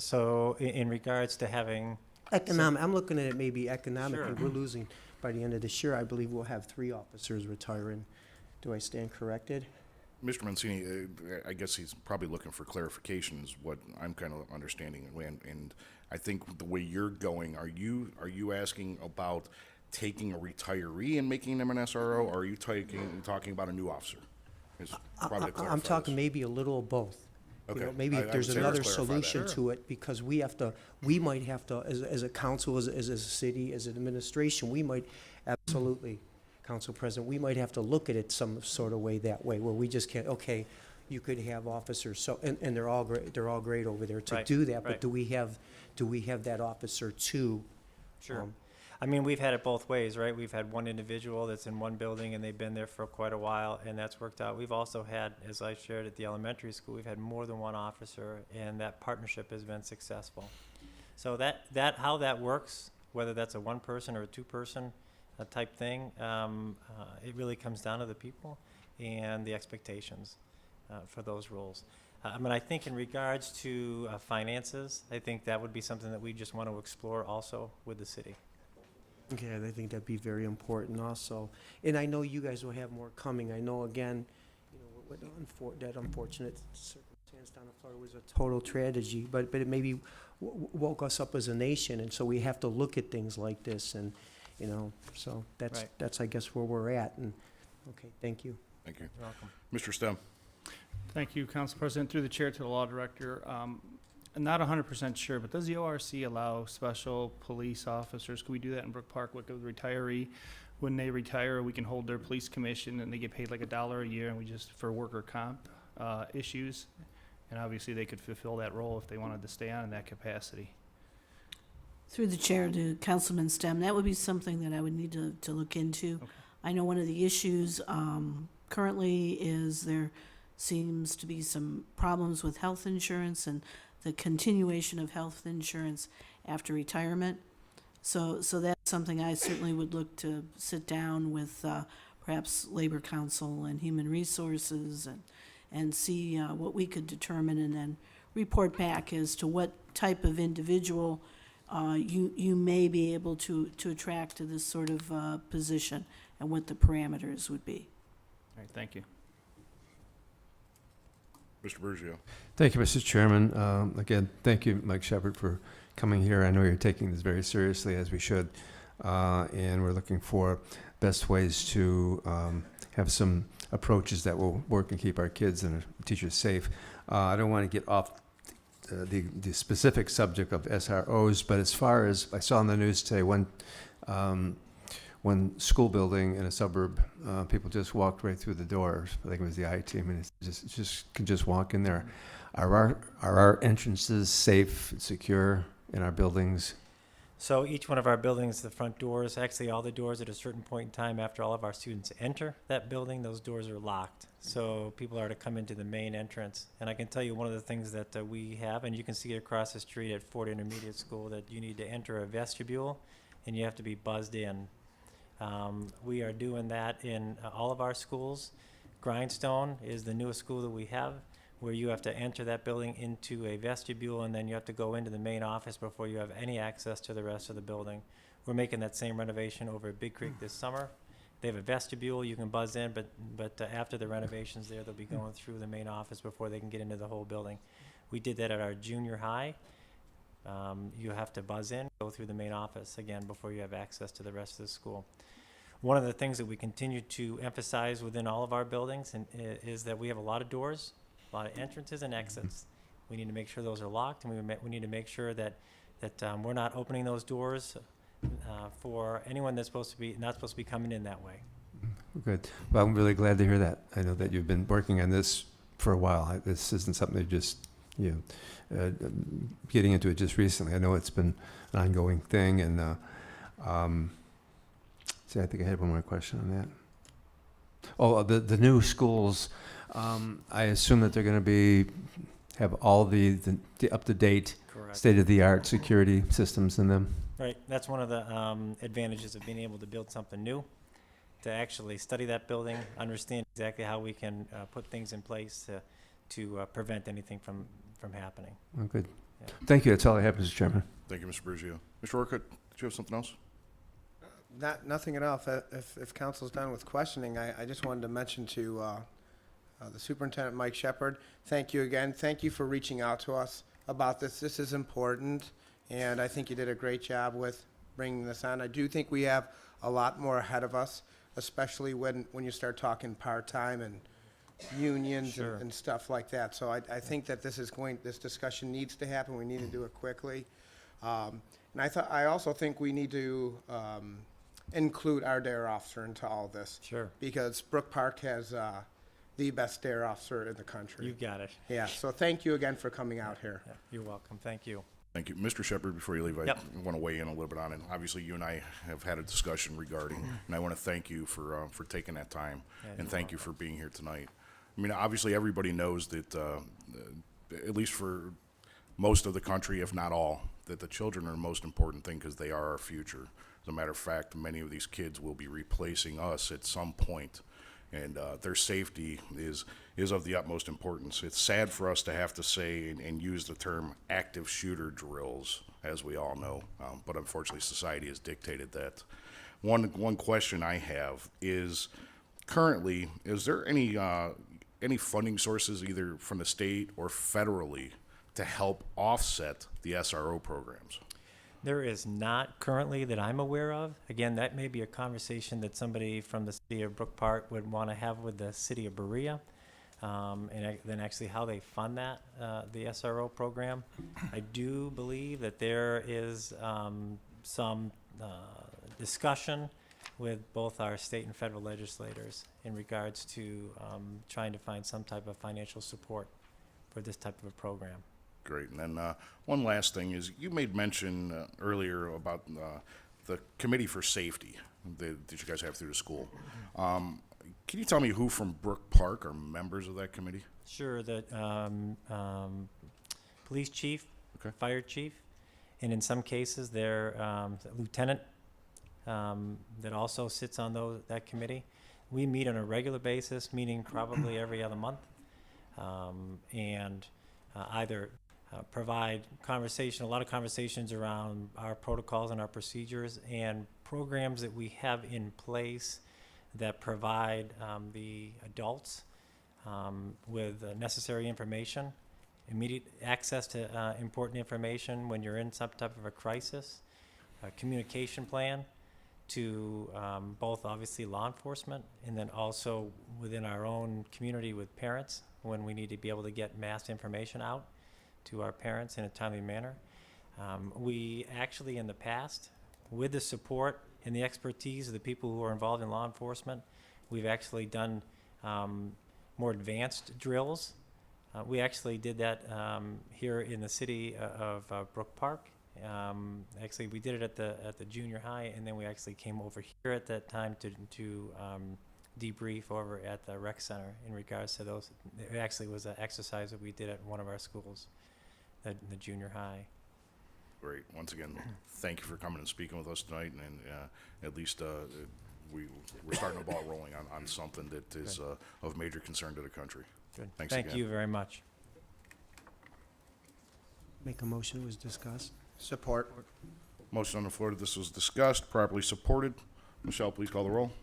So in regards to having Economic, I'm looking at it maybe economically. Sure. We're losing, by the end of this year, I believe we'll have 3 officers retiring. Do I stand corrected? Mr. Mancini, I guess he's probably looking for clarification is what I'm kind of understanding. And I think the way you're going, are you asking about taking a retiree and making them an SRO, or are you talking about a new officer? Is probably to clarify I'm talking this. maybe a little of both. Okay. Maybe I if would there's say let's another clarify solution that. to it, because we might have to, as a council, as a city, as an administration, we might absolutely, Council President, we might have to look at it some sort of way that way, where we just can't, okay, you could have officers, so, and they're all great over there to Right, do that, but right. do we have that officer too? Sure. I mean, we've had it both ways, right? We've had one individual that's in one building and they've been there for quite a while, and that's worked out. We've also had, as I shared at the elementary school, we've had more than one officer, and that partnership has been successful. So that how that works, whether that's a 1-person or a 2-person type thing, it really comes down to the people and the expectations for those roles. I mean, I think in regards to finances, I think that would be something that we just want to explore also with the city. Okay, I think that'd be very important also. And I know you guys will have more coming. I know, again, with that unfortunate circumstance down in Florida was a total tragedy, but it maybe woke us up as a nation, and so we have to look at things like this, and, so that's I guess, where we're at. And okay, thank you. Thank you. You're welcome. Mr. Stem? Thank you, Council President. Through the chair to the law director. Not 100% sure, but does the ORC allow special police officers? Can we do that in Brook Park with the retiree? When they retire, we can hold their police commission and they get paid like $1 a year, and we just, for worker comp issues. And obviously they could fulfill that role if they wanted to stay on in that capacity. Through the chair to Councilman Stem, that would be something that I would need to look into. Okay. I know one of the issues currently is there seems to be some problems with health insurance and the continuation of health insurance after retirement. So that's something I certainly would look to sit down with perhaps Labor Council and Human Resources and see what we could determine, and then report back as to what type of individual you may be able to attract to this sort of position and what the parameters would be. All right, thank you. Mr. Bergio. Thank you, Mr. Chairman. Again, thank you, Mike Shepard, for coming here. I know you're taking this very seriously, as we should, and we're looking for best ways to have some approaches that will work and keep our kids and our teachers safe. I don't want to get off the specific subject of SROs, but as far as I saw in the news today, one school building in a suburb, people just walked right through the doors. I think it was the I team, and it's just could just walk in there. Are our entrances safe, secure in our buildings? So each one of our buildings, the front doors, actually all the doors at a certain point in time after all of our students enter that building, those doors are locked. So people are to come into the main entrance. And I can tell you one of the things that we have, and you can see it across the street at Ford Intermediate School, that you need to enter a vestibule and you have to be buzzed in. We are doing that in all of our schools. Grindstone is the newest school that we have, where you have to enter that building into a vestibule, and then you have to go into the main office before you have any access to the rest of the building. We're making that same renovation over at Big Creek this summer. They have a vestibule, you can buzz in, but after the renovations there, they'll be going through the main office before they can get into the whole building. We did that at our junior high. You have to buzz in, go through the main office again before you have access to the rest of the school. One of the things that we continue to emphasize within all of our buildings is that we have a lot of doors, a lot of entrances and exits. We need to make sure those are locked, and we need to make sure that we're not opening those doors for anyone that's not supposed to be coming in that way. Good. Well, I'm really glad to hear that. I know that you've been working on this for a while. This isn't something that just, getting into it just recently. I know it's been an ongoing thing, and I think I had one more question on that. Oh, the new schools, I assume that they're going to have all the up-to-date, Correct. state-of-the-art security systems in them. Right. That's one of the advantages of being able to build something new, to actually study that building, understand exactly how we can put things in place to prevent anything from happening. Oh, good. Yeah. Thank you. That's all I have, Mr. Chairman. Thank you, Mr. Bergio. Mr. Orcutt, did you have something else? Nothing at all. If council's done with questioning, I just wanted to mention to the superintendent, Mike Shepard, thank you again. Thank you for reaching out to us about this. This is important, and I think you did a great job with bringing this on. I do think we have a lot more ahead of us, especially when you start talking part-time and unions Sure. and stuff like that. So I think that this discussion needs to happen. We need to do it quickly. And I also think we need to include our dare officer into all of this. Sure. Because Brook Park has the best dare officer in the country. You've got it. Yeah, so thank you again for coming out here. Yeah, you're welcome. Thank you. Thank you. Mr. Shepard, before you leave, I Yep. want to weigh in a little bit on it. Obviously, you and I have had a discussion regarding, and I want to thank you for taking that time, Yeah, and you're thank you for being here tonight. I mean, obviously, everybody knows that, at least for most of the country, if not all, that the children are the most important thing because they are our future. As a matter of fact, many of these kids will be replacing us at some point, and their safety is of the utmost importance. It's sad for us to have to say and use the term active shooter drills, as we all know, but unfortunately society has dictated that. One question I have is, currently, is there any funding sources either from the state or federally to help offset the SRO programs? There is not currently that I'm aware of. Again, that may be a conversation that somebody from the city of Brook Park would want to have with the city of Berea. then actually how they fund that, the SRO program. I do believe that there is some discussion with both our state and federal legislators in regards to trying to find some type of financial support for this type of a program. Great. And then one last thing is you made mention earlier about the Committee for Safety that you guys have through the school. Can you tell me who from Brook Park are members of that committee? Sure, the police chief, Okay. fire chief, and in some cases, their lieutenant that also sits on that committee. We meet on a regular basis, meeting probably every other month, and either provide a lot of conversations around our protocols and our procedures and programs that we have in place that provide the adults with necessary information, immediate access to important information when you're in some type of a crisis, a communication plan to both obviously law enforcement and then also within our own community with parents when we need to be able to get mass information out to our parents in a timely manner. We actually in the past, with the support and the expertise of the people who are involved in law enforcement, we've actually done more advanced drills. We actually did that here in the city of Brook Park. Actually, we did it at the junior high, and then we actually came over here at that time to debrief over at the rec center in regards to those. It actually was an exercise that we did at one of our schools, the junior high. Great. Once again, thank you for coming and speaking with us tonight, and at least we're starting the ball rolling on something that is of major concern to the country. Good. Thanks Thank again. you very much. Make a motion, it was discussed. Support. Motion on the floor that this was discussed, properly supported. Michelle, please call the roll.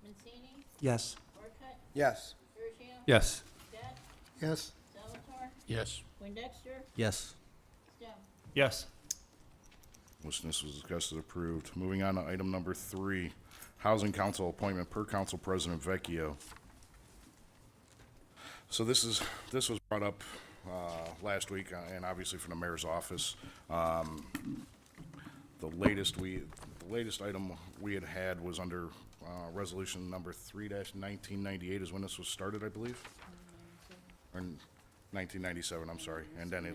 Mancini, Yes. Orcutt, Yes. Bergio, Yes. Scott, Yes. Salvatore, Yes. Poindexter, Yes. Stem. Yes. Motion this was discussed and approved. Moving on to item number 3, Housing Council appointment per Council President Vecchio. So this was brought up last week, and obviously from the mayor's office. The latest item we had was under resolution number 3-1998 is when this was started, I believe, or 1997. I'm sorry, and then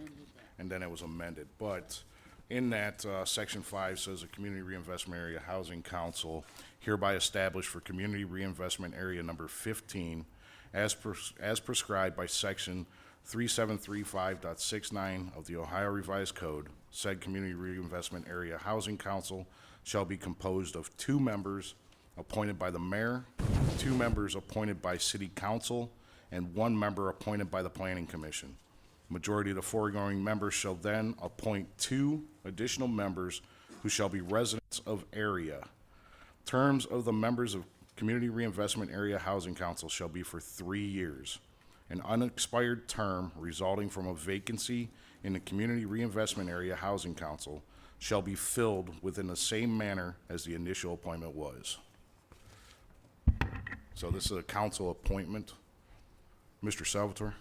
it was amended. But in that, section 5 says a community reinvestment area housing council hereby established for community reinvestment area number 15 as prescribed by section 3735.69 of the Ohio Revised Code. Said community reinvestment area housing council shall be composed of 2 members appointed by the mayor, 2 members appointed by city council, and 1 member appointed by the planning commission. Majority of the foregoing members shall then appoint 2 additional members who shall be residents of area. Terms of the members of Community Reinvestment Area Housing Council shall be for 3 years. An unexpired term resulting from a vacancy in the Community Reinvestment Area Housing Council shall be filled within the same manner as the initial appointment was. So this is a council appointment. Mr. Salvatore?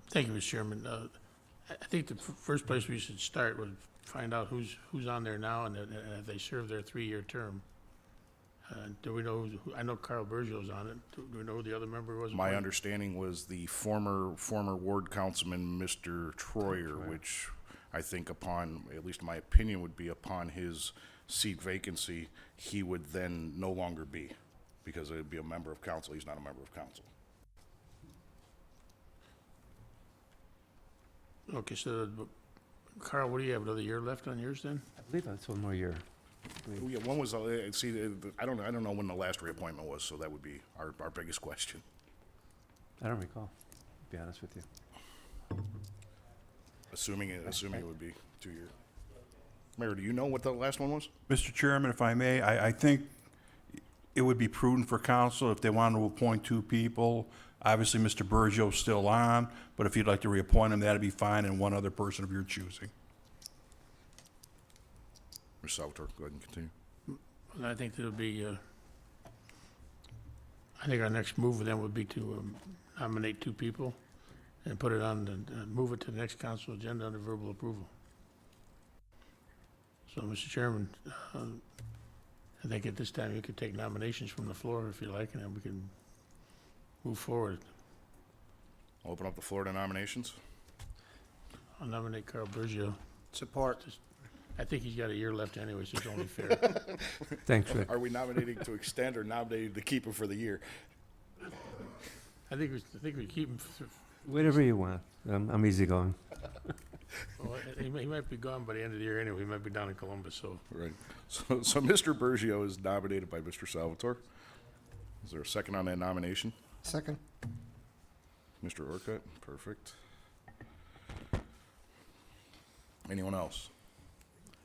Thank you, Mr. Chairman. I think the first place we should start would find out who's on there now and if they serve their 3-year term. Do we know, I know Carl Bergio's on it. Do we know who the other member was? My understanding was the former ward councilman, Mr. Troyer, which I think upon, at least my opinion would be upon his seat vacancy, he would then no longer be, because it would be a member of council. He's not a member of council. Okay, so Carl, what do you have, another year left on yours then? I believe that's one more year. Yeah, one was, I don't know when the last reappointment was, so that would be our biggest question. I don't recall, to be honest with you. Assuming it would be 2 years. Mayor, do you know what the last one was? Mr. Chairman, if I may, I think it would be prudent for council if they wanted to appoint 2 people. Obviously, Mr. Bergio's still on, but if you'd like to reappoint him, that'd be fine, and one other person of your choosing. Mr. Salvatore, go ahead and continue. And I think there'll be, I think our next move then would be to nominate 2 people and put it on, move it to the next council agenda under verbal approval. So, Mr. Chairman, I think at this time you could take nominations from the floor if you like, and then we can move forward. I'll open up the floor to nominations. I'll nominate Carl Bergio. Support. I think he's got a year left anyway, so it's only fair. Thanks, Rick. Are we nominating to extend or nominating to keep him for the year? I think we keep him. Whatever you want. I'm easygoing. Well, he might be gone by the end of the year anyway. He might be down in Columbus, so. Right. So Mr. Bergio is nominated by Mr. Salvatore. Is there a second on that nomination? Second. Mr. Orcutt, perfect. Anyone else?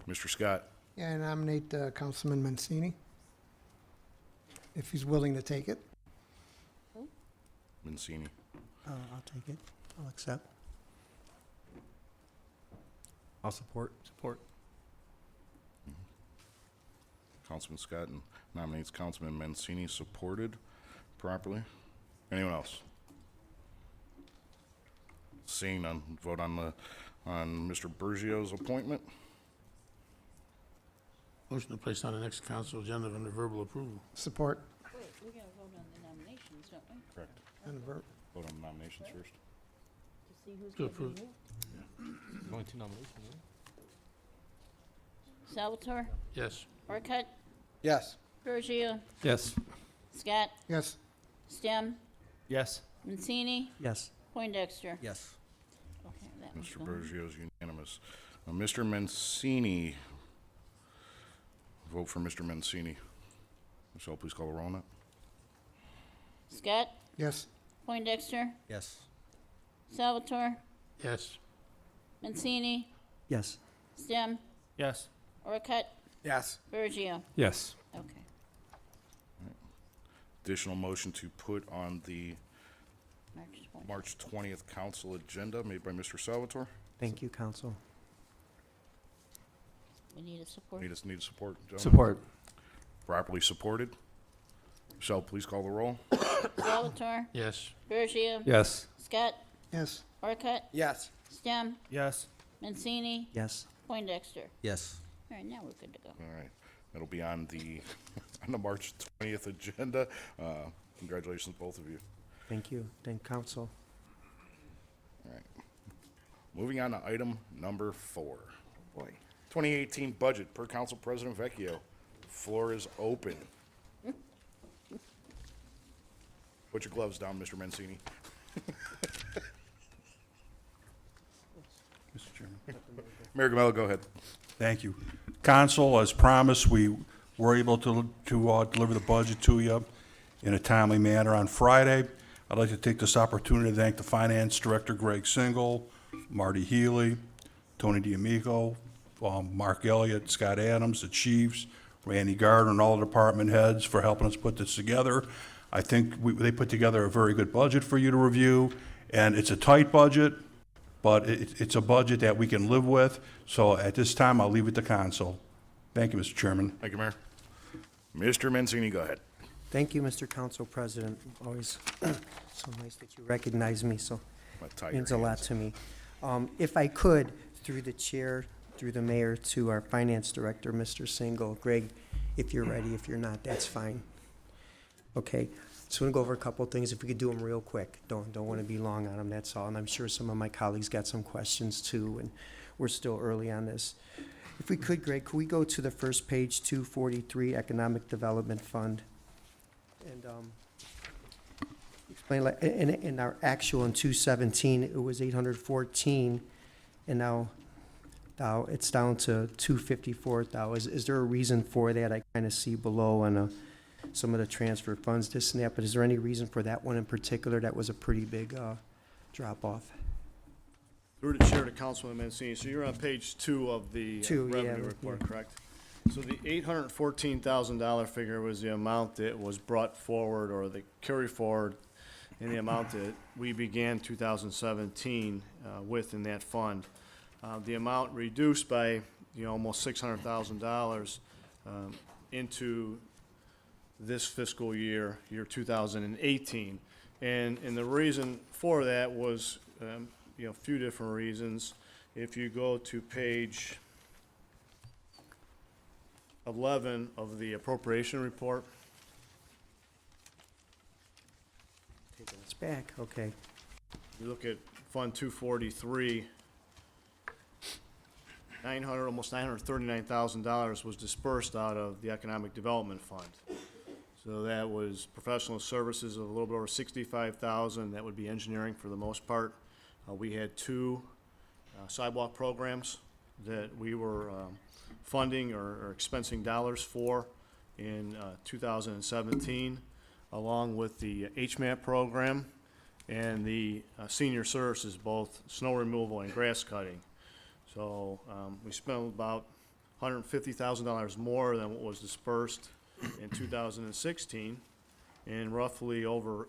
Mr. Scott? Yeah, I nominate Councilman Mancini, if he's willing to take it. Mancini. I'll take it. I'll accept. I'll support. Support. Councilman Scott nominates Councilman Mancini, supported properly. Anyone else? Seeing none, vote on Mr. Bergio's appointment. Motion to place on the next council agenda under verbal approval. Support. Wait, we gotta vote on the nominations, don't we? Correct. And ver- Vote on the nominations first. To see who's To gonna approve. be who. Only 2 nominations, Salvatore, Yes. Orcutt, Yes. Bergio, Yes. Scott, Yes. Stem, Yes. Mancini, Yes. Poindexter. Yes. Okay, that one's Mr. gone. Bergio is unanimous. Mr. Mancini. Vote for Mr. Mancini. Michelle, please call the roll on that. Scott, Yes. Poindexter, Yes. Salvatore, Yes. Mancini, Yes. Stem, Yes. Orcutt, Yes. Bergio. Yes. Okay. Additional motion to put on the March 20th. March 20th council agenda made by Mr. Salvatore. Thank you, council. We need a support. Need support, gentlemen? Support. Properly supported. Michelle, please call the roll. Salvatore, Yes. Bergio, Yes. Scott, Yes. Orcutt, Yes. Stem, Yes. Mancini, Yes. Poindexter. Yes. All right, now we're good to go. All right. That'll be on the on the March 20th agenda. Congratulations, both of you. Thank you. Thank council. All right. Moving on to item number 4. Boy. 2018 budget per Council President Vecchio. Floor is open. Put your gloves down, Mr. Mancini. Mr. Chairman. Mayor Gamello, go ahead. Thank you. Council, as promised, we were able to deliver the budget to you in a timely manner on Friday. I'd like to take this opportunity to thank the Finance Director, Greg Single, Marty Healy, Tony D'Amico, Mark Elliott, Scott Adams, the chiefs, Randy Gardner, and all the department heads for helping us put this together. I think they put together a very good budget for you to review, and it's a tight budget, but it's a budget that we can live with. So at this time, I'll leave it to council. Thank you, Mr. Chairman. Thank you, Mayor. Mr. Mancini, go ahead. Thank you, Mr. Council President. Always so nice that you recognize me, so I'm gonna tie your means a lot hands. to me. If I could, through the chair, through the mayor, to our finance director, Mr. Single. Greg, if you're ready, if you're not, that's fine. Okay, just want to go over a couple of things, if we could do them real quick. Don't want to be long on them, that's all. And I'm sure some of my colleagues got some questions too, and we're still early on this. If we could, Greg, could we go to the first page, 243, Economic Development Fund? And explain, like, in our actual in 217, it was 814, and now it's down to 254. Is there a reason for that? I kind of see below on some of the transfer funds, this and that, but is there any reason for that one in particular? That was a pretty big drop-off. Through the chair to Councilman Mancini, so you're on page 2 of the Two, yeah, revenue report, correct? So the $814,000 figure was the amount that was brought forward, or the carry forward, in the amount that we began 2017 with in that fund. The amount reduced by, almost $600,000 into this fiscal year, year 2018. And the reason for that was, a few different reasons. If you go to page 11 of the appropriation report, Taking us back, okay. you look at Fund 243, almost $939,000 was dispersed out of the Economic Development Fund. So that was professional services of a little bit over $65,000. That would be engineering for the most part. We had two sidewalk programs that we were funding or expensing dollars for in 2017, along with the HMAP program and the senior services, both snow removal and grass cutting. So we spent about $150,000 more than what was dispersed in 2016, and roughly over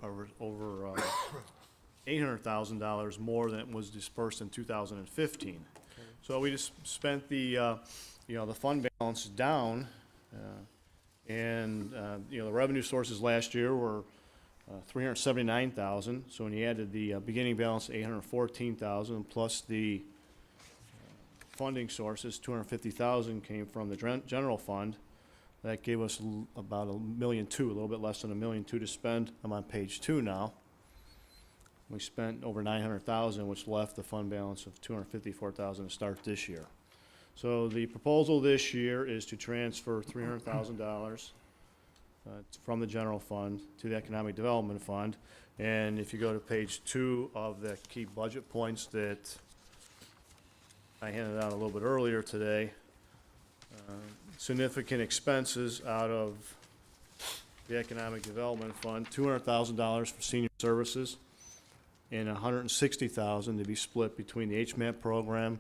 $800,000 more than was dispersed in 2015. So we just spent the the fund balance down, and the revenue sources last year were $379,000. So when you added the beginning balance, $814,000, plus the funding sources, $250,000 came from the general fund. That gave us about $1.2 million, a little bit less than $1.2 million to spend. I'm on page 2 now. We spent over $900,000, which left the fund balance of $254,000 to start this year. So the proposal this year is to transfer $300,000 from the general fund to the economic development fund. And if you go to page 2 of the key budget points that I handed out a little bit earlier today, significant expenses out of the economic development fund, $200,000 for senior services, and $160,000 to be split between the HMAP program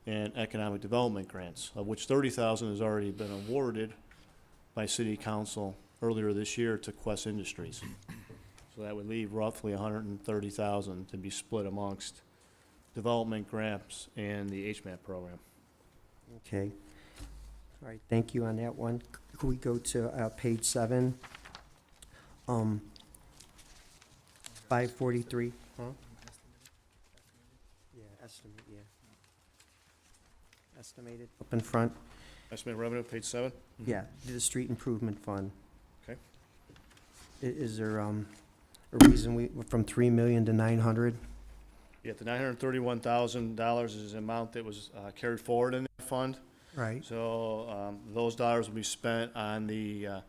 and economic development grants, of which $30,000 has already been awarded by City Council earlier this year to Quest Industries. So that would leave roughly $130,000 to be split amongst development grants and the HMAP program. Okay. All right, thank you on that one. Could we go to page 7? 543, huh? Yeah, estimate, yeah. Estimated up in front. Estimated revenue, page 7? Yeah, the street improvement fund. Okay. Is there a reason we, from 3 million to 900? Yeah, the $931,000 is the amount that was carried forward in that fund. Right. So those dollars will be spent on the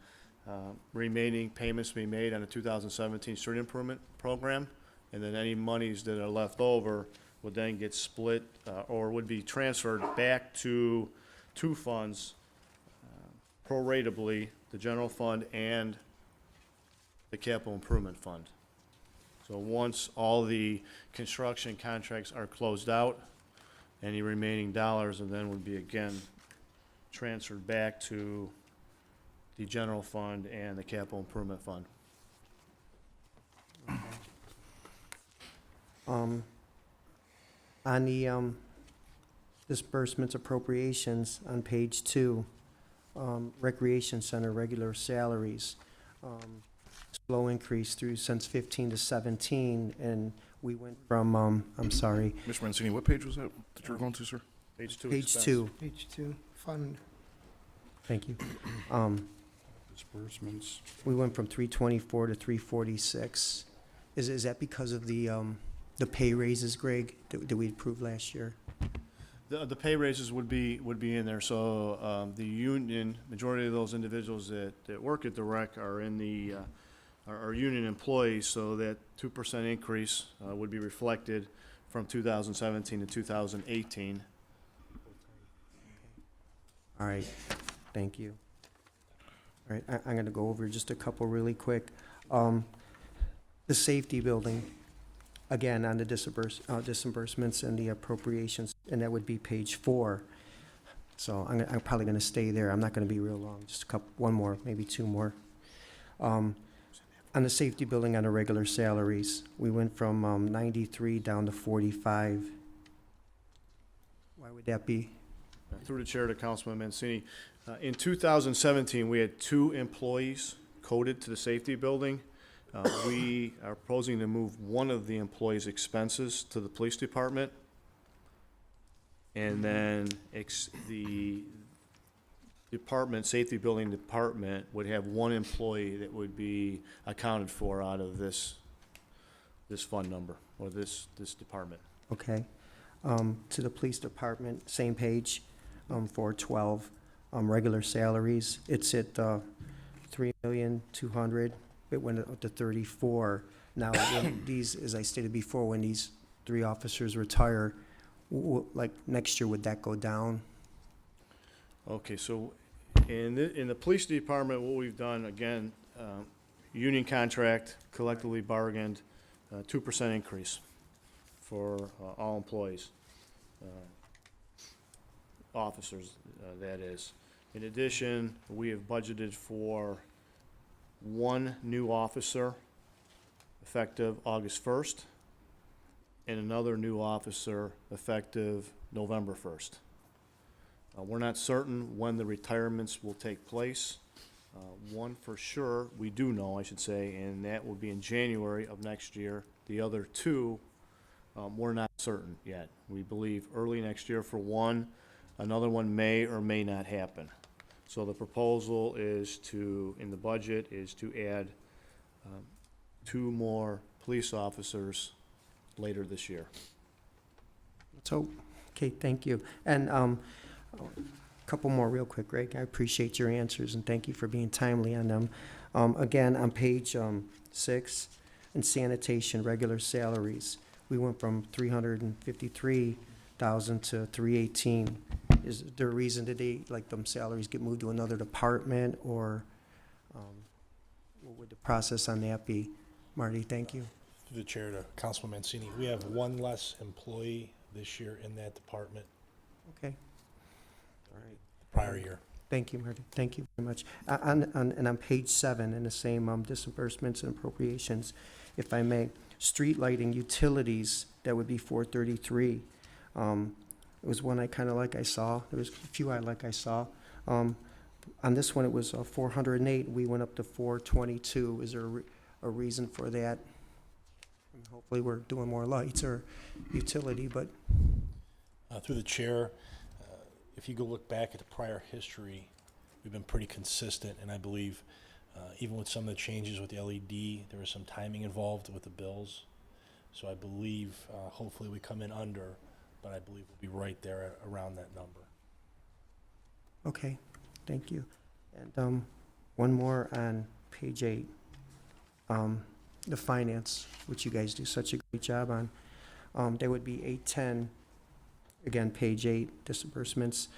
remaining payments to be made on the 2017 street improvement program, and then any monies that are left over would then get split or would be transferred back to two funds proratably, the general fund and the capital improvement fund. So once all the construction contracts are closed out, any remaining dollars and then would be again transferred back to the general fund and the capital improvement fund. On the disbursements appropriations on page 2, recreation center regular salaries, slow increase through since 15 to 17, and we went from, I'm sorry, Mr. Mancini, what page was that you were going to, sir? Page 2. page expense. 2. Page 2, fund. Thank you. Disbursements. We went from 324 to 346. Is that because of the pay raises, Greg, that we approved last year? The pay raises would be in there, so the union, majority of those individuals that work at the rec are in the, are union employees, so that 2% increase would be reflected from 2017 to 2018. All right, thank you. All right, I'm going to go over just a couple really quick. The safety building, again, on the disbursements and the appropriations, and that would be page 4. So I'm probably going to stay there. I'm not going to be real long, just one more, maybe 2 more. On the safety building on the regular salaries, we went from 93 down to 45. Why would that be? Through the chair to Councilman Mancini, in 2017, we had 2 employees coded to the safety building. We are proposing to move one of the employees' expenses to the police department. And then the department, safety building department, would have one employee that would be accounted for out of this fund number, or this department. Okay. To the police department, same page, 412, regular salaries, it's at 3,200,000. It went up to 34. Now, when these, as I stated before, when these 3 officers retire, like next year, would that go down? Okay, so in the police department, what we've done, again, union contract, collectively bargained, 2% increase for all employees, officers, that is. In addition, we have budgeted for 1 new officer effective August 1st, and another new officer effective November 1st. We're not certain when the retirements will take place. One for sure, we do know, I should say, and that will be in January of next year. The other 2, we're not certain yet. We believe early next year for one, another one may or may not happen. So the proposal is to, in the budget, is to add 2 more police officers later this year. So, okay, thank you. And a couple more real quick, Greg. I appreciate your answers, and thank you for being timely on them. Again, on page 6, in sanitation, regular salaries, we went from 353,000 to 318. Is there a reason that they, like, them salaries get moved to another department, or what would the process on that be? Marty, thank you. Through the chair to Councilman Mancini, we have 1 less employee this year in that department, Okay. All right. prior year. Thank you, Marty. Thank you very much. And on page 7, in the same disbursements and appropriations, if I may, street lighting utilities, that would be 433. It was one I kind of like I saw. There was a few I like I saw. On this one, it was 408. We went up to 422. Is there a reason for that? I mean, hopefully, we're doing more lights or utility, but Through the chair, if you go look back at the prior history, we've been pretty consistent, and I believe even with some of the changes with the LED, there was some timing involved with the bills. So I believe hopefully we come in under, but I believe we'll be right there around that number. okay. Thank you. And one more on page 8. The finance, which you guys do such a great job on. There would be 810, again, page 8, disbursements.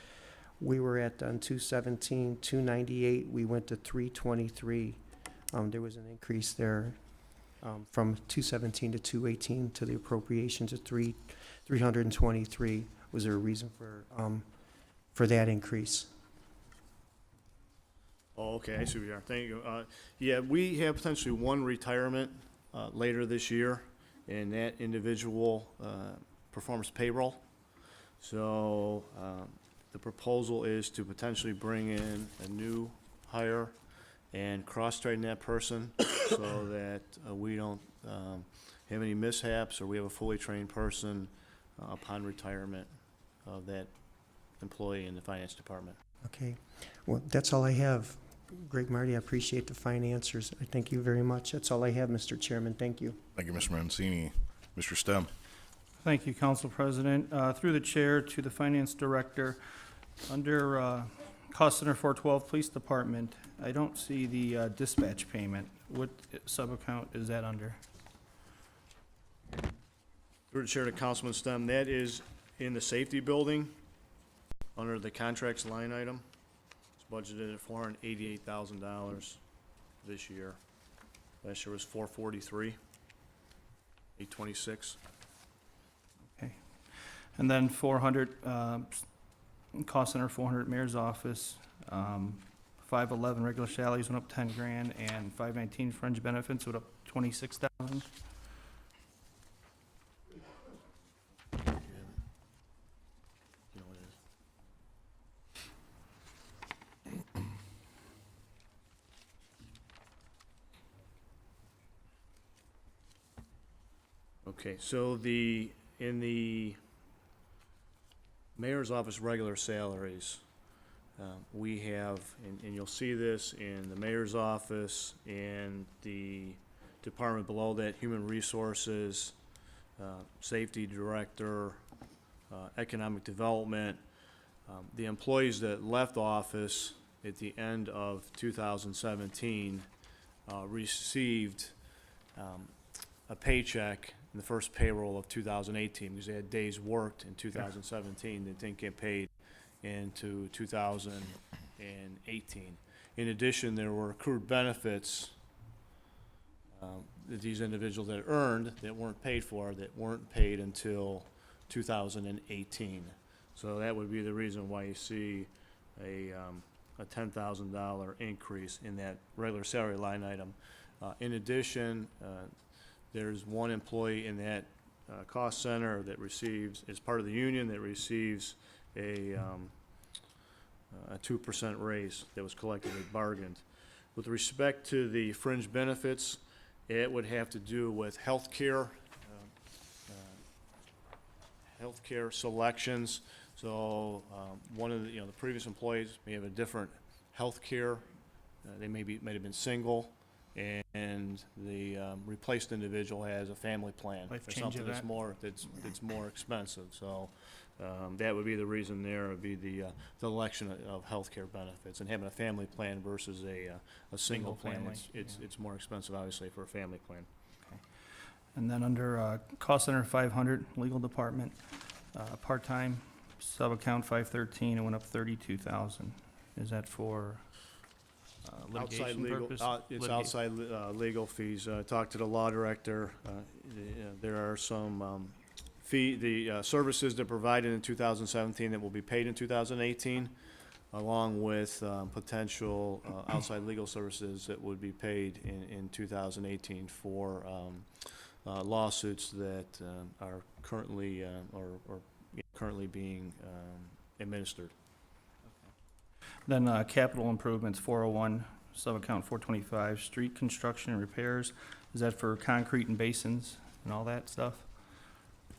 We were at, on 217, 298, we went to 323. There was an increase there from 217 to 218 to the appropriations of 323. Was there a reason for that increase? Oh, okay, I see what you are. Thank you. Yeah, we have potentially 1 retirement later this year, and that individual performs payroll. So the proposal is to potentially bring in a new hire and cross-train that person so that we don't have any mishaps, or we have a fully trained person upon retirement of that employee in the finance department. Okay. Well, that's all I have. Greg, Marty, I appreciate the fine answers. I thank you very much. That's all I have, Mr. Chairman. Thank you. Thank you, Mr. Mancini. Mr. Stem. Thank you, Council President. Through the chair to the Finance Director, under Cost Center 412 Police Department, I don't see the dispatch payment. What sub-account is that under? Through the chair to Councilman Stem, that is in the safety building, under the contracts line item. It's budgeted at $488,000 this year. Last year was $443,826. Okay. And then 400, Cost Center 400 Mayor's Office, 511 regular salaries went up 10 grand, and 519 fringe benefits went up 26,000. You know what it is? Okay, so in the mayor's office regular salaries, we have, and you'll see this in the mayor's office and the department below that, human resources, safety director, economic development. The employees that left office at the end of 2017 received a paycheck in the first payroll of 2018 because they had days worked in 2017 that didn't get paid into 2018. In addition, there were accrued benefits that these individuals had earned that weren't paid for, that weren't paid until 2018. So that would be the reason why you see a $10,000 increase in that regular salary line item. In addition, there's one employee in that cost center that receives, as part of the union, that receives a 2% raise that was collectively bargained. With respect to the fringe benefits, it would have to do with healthcare selections. So one of the, the previous employees may have a different healthcare. They might have been single, and the replaced individual has a family plan Life or change something event. that's more expensive. So that would be the reason there. Would be the election of healthcare benefits, and having a family plan versus a single plan. family, It's more expensive, obviously, for a family plan. And then under cost center 500, legal department, part-time, sub-account 513, it went up 32,000. Is that for Outside litigation legal, purpose? it's outside legal fees. Talked to the law director. There are some the services that provided in 2017 that will be paid in 2018, along with potential outside legal services that would be paid in 2018 for lawsuits that are currently currently being administered. Then capital improvements, 401, sub-account 425, street construction and repairs. Is that for concrete and basins and all that stuff?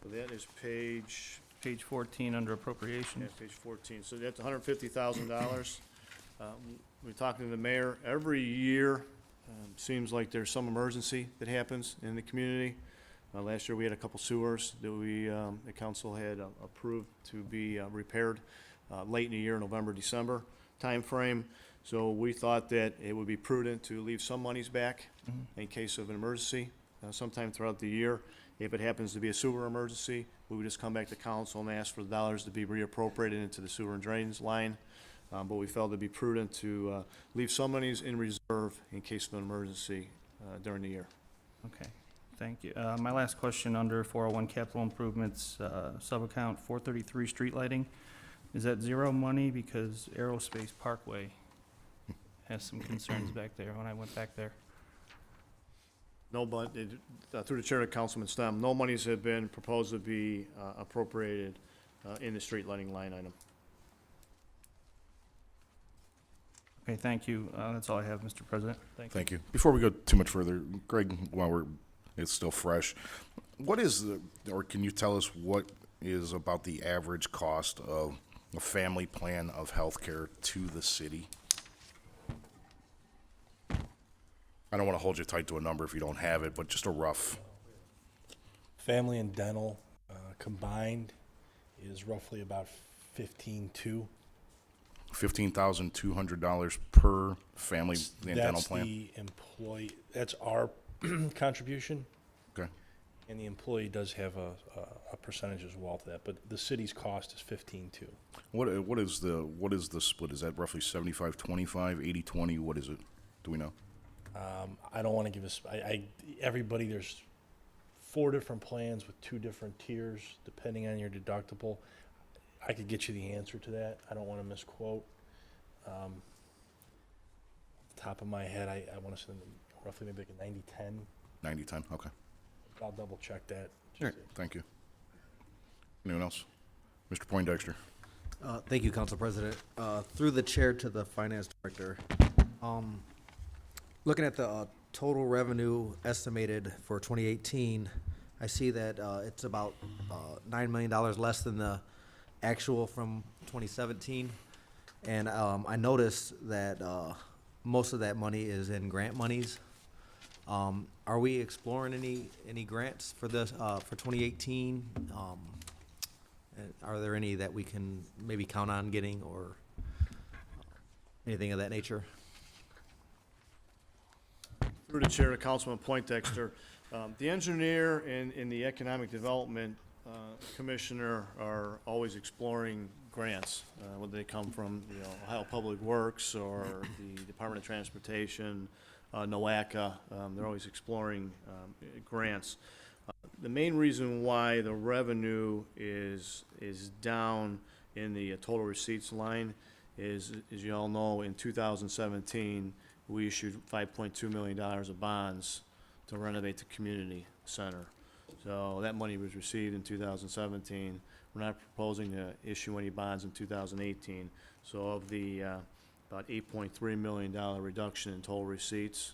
So that is page, Page 14 under appropriations. page 14. So that's $150,000. We're talking to the mayor. Every year, seems like there's some emergency that happens in the community. Last year, we had a couple sewers that the council had approved to be repaired late in the year, November, December timeframe. So we thought that it would be prudent to leave some monies back in case of an emergency sometime throughout the year. If it happens to be a sewer emergency, we would just come back to council and ask for the dollars to be reappropriated into the sewer and drains line. But we felt it'd be prudent to leave some monies in reserve in case of an emergency during the year. Okay, thank you. My last question under 401 capital improvements, sub-account 433 street lighting. Is that zero money? Because Aerospace Parkway has some concerns back there when I went back there. No, but through the chair to Councilman Stem, no monies have been proposed to be appropriated in the street lighting line item. Okay, thank you. That's all I have, Mr. President. Thank you. Before we go too much further, Greg, while it's still fresh, what is or can you tell us what is about the average cost of a family plan of health care to the city? I don't want to hold you tight to a number if you don't have it, but just a rough. Family and dental combined is roughly about $15,200. $15,200 per family and dental plan? That's the employee, that's our contribution. Okay. And the employee does have a percentage as well to that, but the city's cost is $15,200. What is the split? Is that roughly 75-25, 80-20? What is it? Do we know? I don't want to give us, everybody, there's 4 different plans with 2 different tiers, depending on your deductible. I could get you the answer to that. I don't want to misquote. Top of my head, I want to say roughly maybe like a 90-10. 90-10, okay. I'll double check that. All right, thank you. Anyone else? Mr. Poindexter. Thank you, Council President. Through the chair to the finance director. Looking at the total revenue estimated for 2018, I see that it's about $9 million less than the actual from 2017. And I noticed that most of that money is in grant monies. Are we exploring any grants for this for 2018? And are there any that we can maybe count on getting or anything of that nature? Through the chair, Councilman Poindexter, the engineer and the economic development commissioner are always exploring grants, whether they come from, Ohio Public Works or the Department of Transportation, NOACA. They're always exploring grants. The main reason why the revenue is down in the total receipts line is, as you all know, in 2017, we issued $5.2 million of bonds to renovate the community center. So that money was received in 2017. We're not proposing to issue any bonds in 2018. So of the about $8.3 million reduction in total receipts,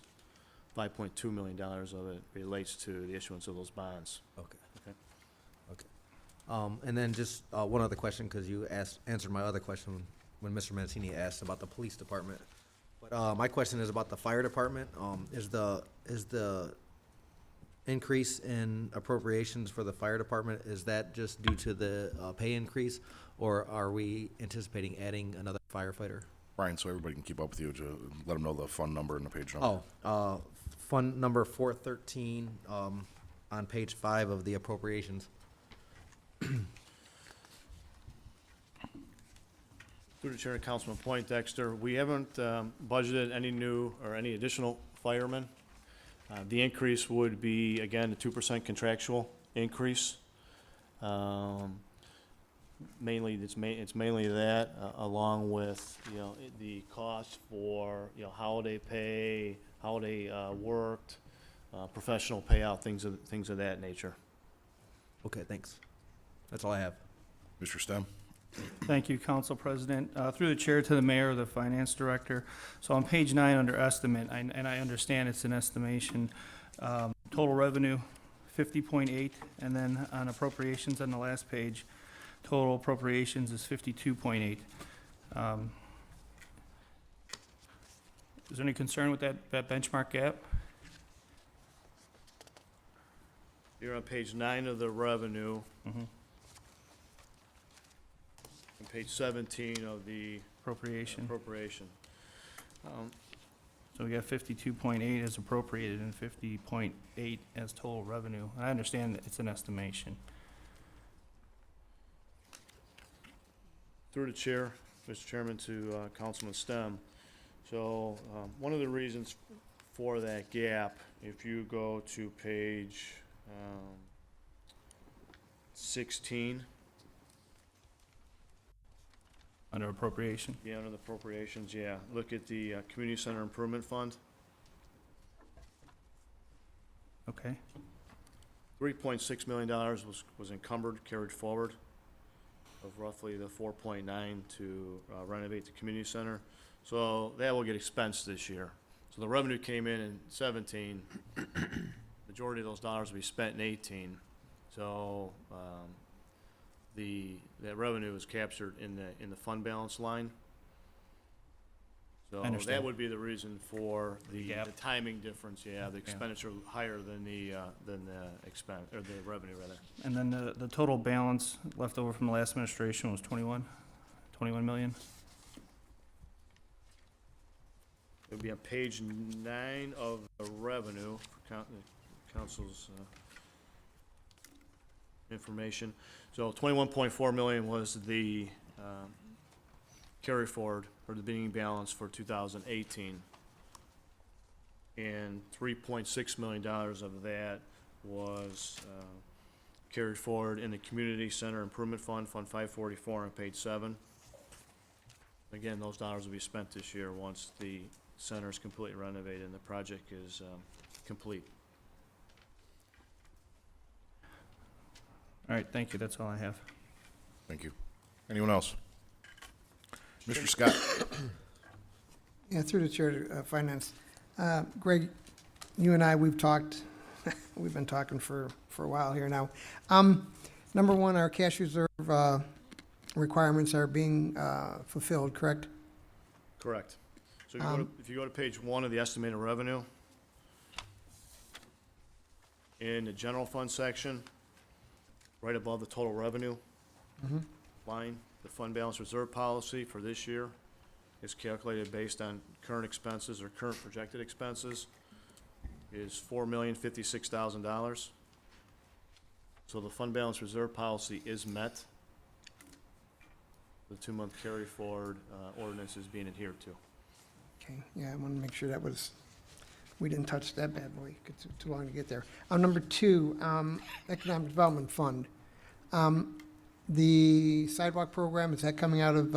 $5.2 million of it relates to the issuance of those bonds. Okay. Okay. Okay. And then just one other question, because you answered my other question when Mr. Mancini asked about the police department. But my question is about the fire department. Is the increase in appropriations for the fire department, is that just due to the pay increase, or are we anticipating adding another firefighter? Brian, so everybody can keep up with you, let them know the fund number and the page number. Oh, fund number 413 on page 5 of the appropriations. Through the chair, Councilman Poindexter, we haven't budgeted any new or any additional firemen. The increase would be, again, a 2% contractual increase. Mainly, it's mainly that, along with, the cost for, holiday pay, holiday worked, professional payout, things of that nature. Okay, thanks. That's all I have. Mr. Stem? Thank you, Council President. Through the chair to the mayor or the finance director. So on page 9 under estimate, and I understand it's an estimation, total revenue 50.8, and then on appropriations on the last page, total appropriations is 52.8. Is there any concern with that benchmark gap? You're on page 9 of the revenue. Mhm. On page 17 of the Appropriation. appropriation. So we got 52.8 as appropriated and 50.8 as total revenue. I understand that it's an estimation. Through the chair, Mr. Chairman, to Councilman Stem. So one of the reasons for that gap, if you go to page 16, Under appropriation? yeah, under the appropriations, yeah, look at the Community Center Improvement Fund. Okay. $3.6 million was encumbered, carried forward, of roughly the 4.9 to renovate the community center. So that will get expensed this year. So the revenue came in 17. Majority of those dollars will be spent in 18. So that revenue is captured in the fund balance line. So understand. that would be the reason for the gap. timing difference. Yeah, the expenditure higher than the expense or the revenue rather. And then the total balance left over from the last administration was 21 million? It would be on page 9 of the revenue for council's information. So 21.4 million was the carry forward or the beginning balance for 2018. And $3.6 million of that was carried forward in the Community Center Improvement Fund, Fund 544 on page 7. Again, those dollars will be spent this year once the center is completely renovated and the project is complete. All right, thank you, that's all I have. Thank you. Anyone else? Mr. Scott? Yeah, through the chair to finance. Greg, you and I, we've talked we've been talking for a while here now. Number one, our cash reserve requirements are being fulfilled, correct? Correct. So if you go to page 1 of the estimated revenue, in the general fund section, right above the total revenue line, the fund balance reserve policy for this year is calculated based on current expenses or current projected expenses, is $4,056,000. So the fund balance reserve policy is met. The 2-month carry forward ordinance is being adhered to. Okay, yeah, I want to make sure that was, we didn't touch that bad boy. It took too long to get there. Number two, Economic Development Fund. The sidewalk program, is that coming out of,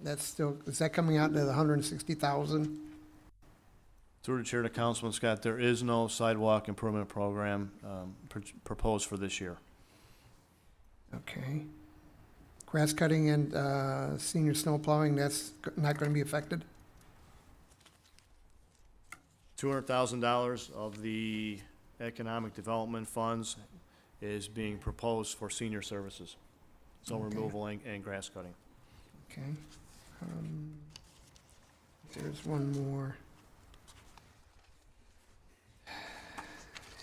is that coming out of the 160,000? Through the chair to Councilman Scott, there is no sidewalk improvement program proposed for this year. Okay. Grass cutting and senior snow plowing, that's not going to be affected? $200,000 of the economic development funds is being proposed for senior services, snow Okay. removal and grass cutting. Okay. There's one more.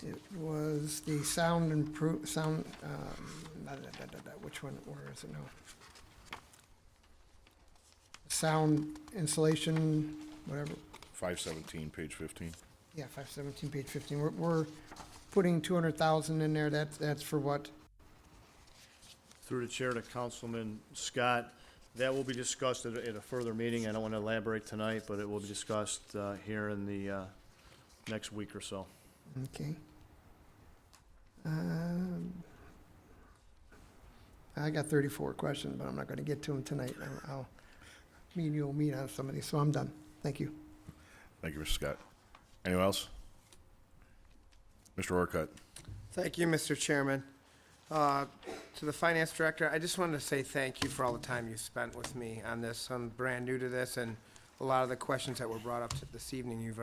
It was the which one, where is it now? Sound insulation, whatever, 517, page 15. yeah, 517, page 15. We're putting 200,000 in there, that's for what? Through the chair to Councilman Scott, that will be discussed at a further meeting. I don't want to elaborate tonight, but it will be discussed here in the next week or so. Okay. I got 34 questions, but I'm not going to get to them tonight. Me and you will meet on some of these, so I'm done. Thank you. Thank you, Mr. Scott. Anyone else? Mr. Orcutt. Thank you, Mr. Chairman. To the Finance Director, I just wanted to say thank you for all the time you spent with me on this. I'm brand new to this, and a lot of the questions that were brought up this evening, you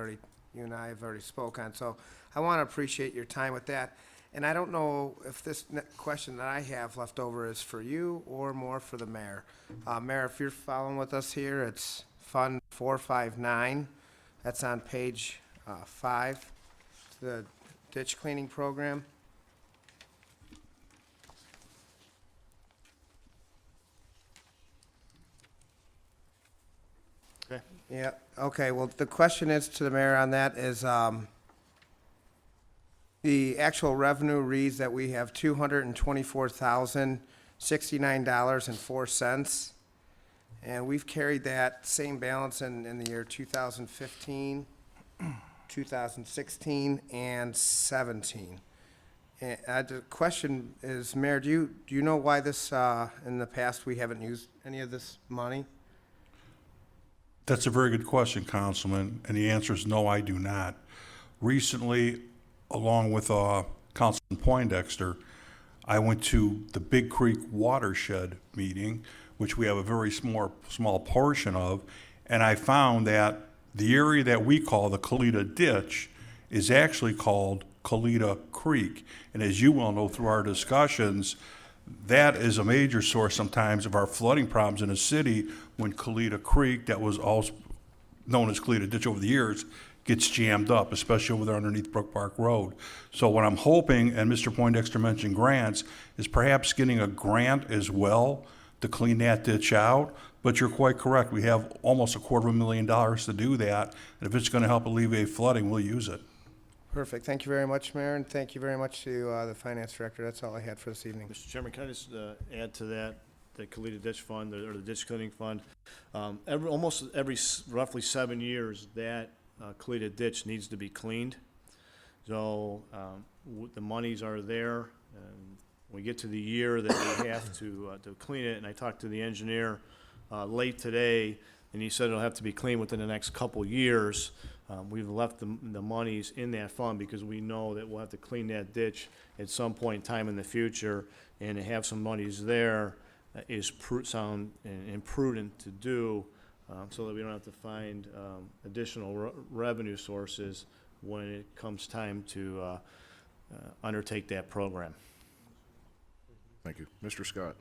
and I have already spoke on. So I want to appreciate your time with that. And I don't know if this question that I have left over is for you or more for the mayor. Mayor, if you're following with us here, it's Fund 459. That's on page 5, the ditch cleaning program. Okay. Yeah, okay, well, the question is to the mayor on that is, the actual revenue reads that we have $224,069.04. And we've carried that same balance in the year 2015, 2016, and 17. And the question is, Mayor, do you know why this, in the past, we haven't used any of this money? That's a very good question, Councilman, and the answer is no, I do not. Recently, along with Councilman Poindexter, I went to the Big Creek Watershed meeting, which we have a very small portion of, and I found that the area that we call the Kalita Ditch is actually called Kalita Creek. And as you well know through our discussions, that is a major source sometimes of our flooding problems in the city when Kalita Creek, that was also known as Kalita Ditch over the years, gets jammed up, especially over there underneath Brook Park Road. So what I'm hoping, and Mr. Poindexter mentioned grants, is perhaps getting a grant as well to clean that ditch out. But you're quite correct. We have almost $250,000 to do that. And if it's going to help alleviate flooding, we'll use it. Perfect. Thank you very much, Mayor, and thank you very much to the Finance Director. That's all I had for this evening. Mr. Chairman, can I just add to that, the Kalita Ditch Fund, or the Ditch Cleaning Fund? Almost every roughly 7 years, that Kalita Ditch needs to be cleaned. So the monies are there, and we get to the year that we have to clean it, and I talked to the engineer late today, and he said it'll have to be cleaned within the next couple years. We've left the monies in that fund because we know that we'll have to clean that ditch at some point in time in the future, and to have some monies there is sound and prudent to do, so that we don't have to find additional revenue sources when it comes time to undertake that program. Thank you. Mr. Scott?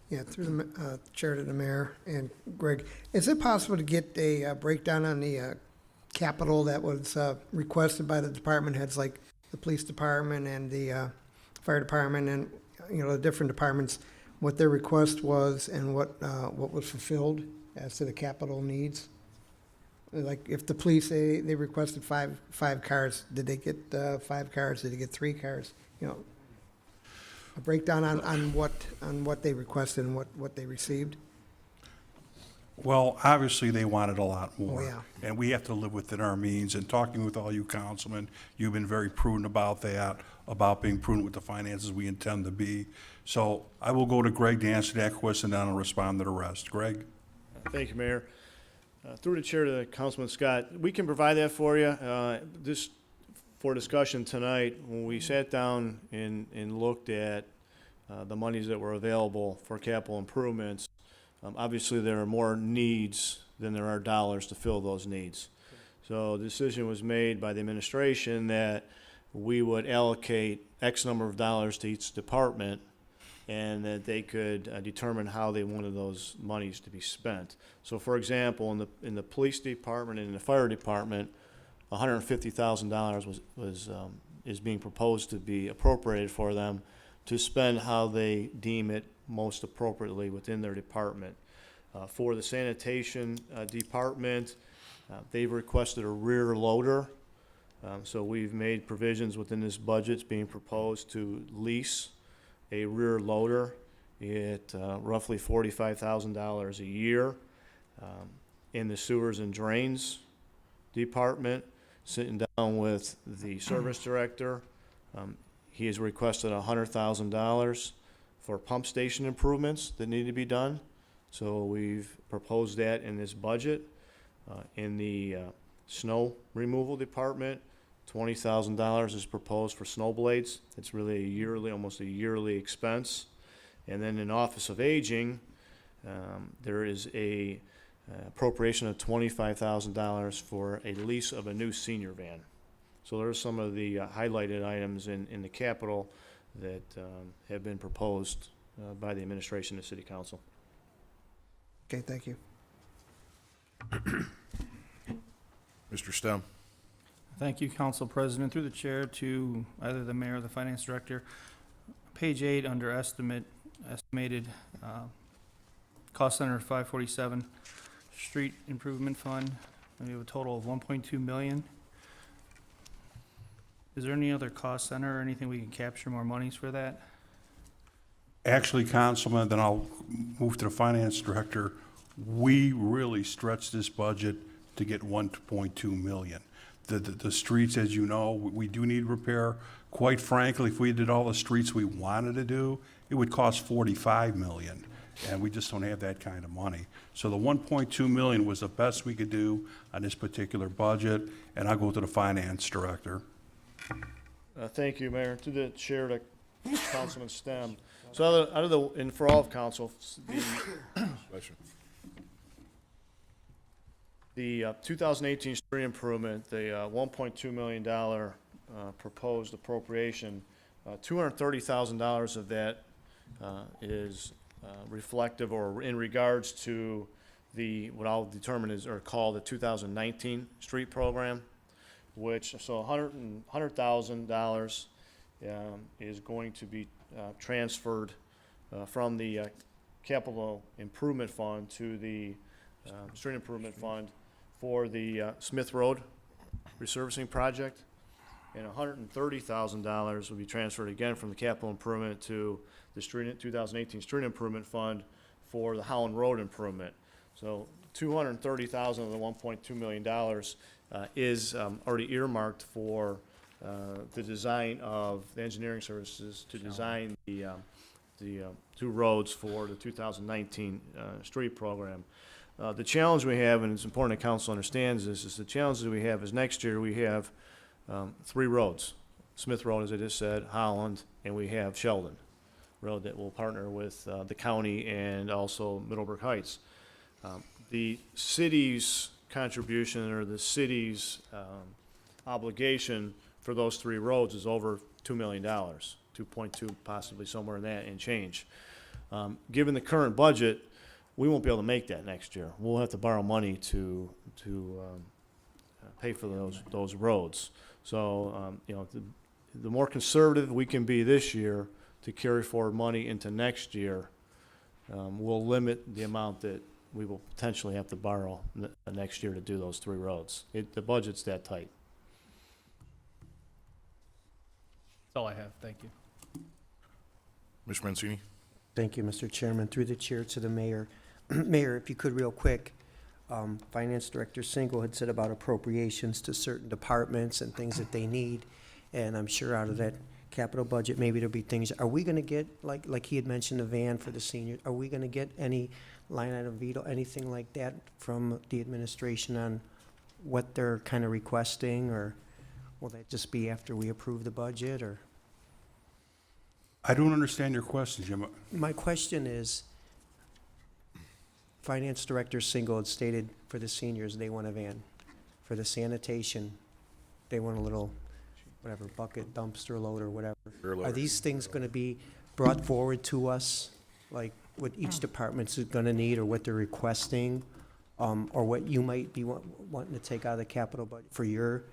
Yeah, through the chair to the mayor and Greg, is it possible to get a breakdown on the capital that was requested by the department heads, like the police department and the fire department and, the different departments, what their request was and what was fulfilled as to the capital needs? Like if the police, they requested five cars, did they get 5 cars? Did they get 3 cars? A breakdown on what they requested and what they received? Well, obviously, they wanted a lot more. Oh, yeah. And we have to live within our means. And talking with all you councilmen, you've been very prudent about that, about being prudent with the finances we intend to be. So I will go to Greg to answer that question, and then I'll respond to the rest. Greg? Thank you, Mayor. Through the chair to Councilman Scott, we can provide that for you. This for discussion tonight, when we sat down and looked at the monies that were available for capital improvements, obviously there are more needs than there are dollars to fill those needs. So the decision was made by the administration that we would allocate X number of dollars to each department and that they could determine how they wanted those monies to be spent. So for example, in the police department and in the fire department, $150,000 is being proposed to be appropriated for them to spend how they deem it most appropriately within their department. For the sanitation department, they've requested a rear loader. So we've made provisions within this budget. It's being proposed to lease a rear loader at roughly $45,000 a year. In the sewers and drains department, sitting down with the service director, he has requested $100,000 for pump station improvements that need to be done. So we've proposed that in this budget. In the snow removal department, $20,000 is proposed for snow blades. It's really almost a yearly expense. And then in Office of Aging, there is a appropriation of $25,000 for a lease of a new senior van. So there are some of the highlighted items in the capital that have been proposed by the administration and City Council. Okay, thank you. Mr. Stem? Thank you, Council President. Through the chair to either the mayor or the finance director. Page 8 under estimated cost center 547, street improvement fund. We have a total of 1.2 million. Is there any other cost center or anything we can capture more monies for that? Actually, Councilman, then I'll move to the finance director. We really stretched this budget to get 1.2 million. The streets, as you know, we do need repair. Quite frankly, if we did all the streets we wanted to do, it would cost 45 million, and we just don't have that kind of money. So the 1.2 million was the best we could do on this particular budget, and I'll go to the finance director. Thank you, Mayor. To the chair to Councilman Stem. So and for all of council, the 2018 street improvement, the $1.2 million proposed appropriation, $230,000 of that is reflective or in regards to what I'll determine is or call the 2019 street program, which so $100,000 is going to be transferred from the capital improvement fund to the street improvement fund for the Smith Road resurfacing project, and $130,000 will be transferred again from the capital improvement to the 2018 street improvement fund for the Holland Road improvement. So $230,000 of the $1.2 million is already earmarked for the design of the engineering services to design the 2 roads for the 2019 street program. The challenge we have, and it's important that council understands this, is the challenge that we have is next year we have 3 roads. Smith Road, as I just said, Holland, and we have Sheldon Road that will partner with the county and also Middlebrook Heights. The city's contribution or the city's obligation for those 3 roads is over $2 million, 2.2 possibly somewhere in that and change. Given the current budget, we won't be able to make that next year. We'll have to borrow money to pay for those roads. So, you know, the more conservative we can be this year to carry forward money into next year, will limit the amount that we will potentially have to borrow next year to do those 3 roads. The budget's that tight. That's all I have. Thank you. Mr. Mancini? Thank you, Mr. Chairman. Through the chair to the mayor. Mayor, if you could real quick, Finance Director Single had said about appropriations to certain departments and things that they need. And I'm sure out of that capital budget, maybe there'll be things, are we gonna get, like he had mentioned, a van for the seniors, are we gonna get any line item veto, anything like that from the administration on what they're kind of requesting, or will that just be after we approve the budget, or? I don't understand your question, Jim. My question is, Finance Director Single had stated for the seniors, they want a van. For the sanitation, they want a little, whatever, bucket, dumpster load, or whatever. Are these things gonna be brought forward to us, like what each department's gonna need, or what they're requesting? Or what you might be wanting to take out of the capital budget for your?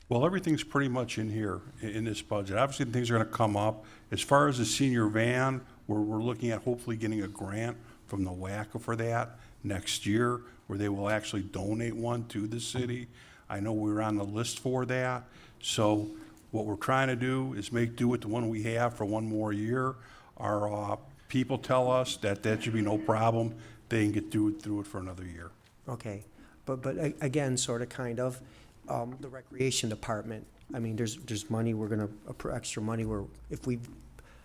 Well, everything's pretty much in here, in this budget. Obviously, things are gonna come up. As far as the senior van, we're looking at hopefully getting a grant from the WACA for that next year, where they will actually donate one to the city. I know we're on the list for that. So what we're trying to do is make do with the one we have for one more year. Our people tell us that should be no problem. They can get through it for another year. Okay, but again, sort of, kind of, the recreation department, I mean, there's money, we're gonna, extra money, if we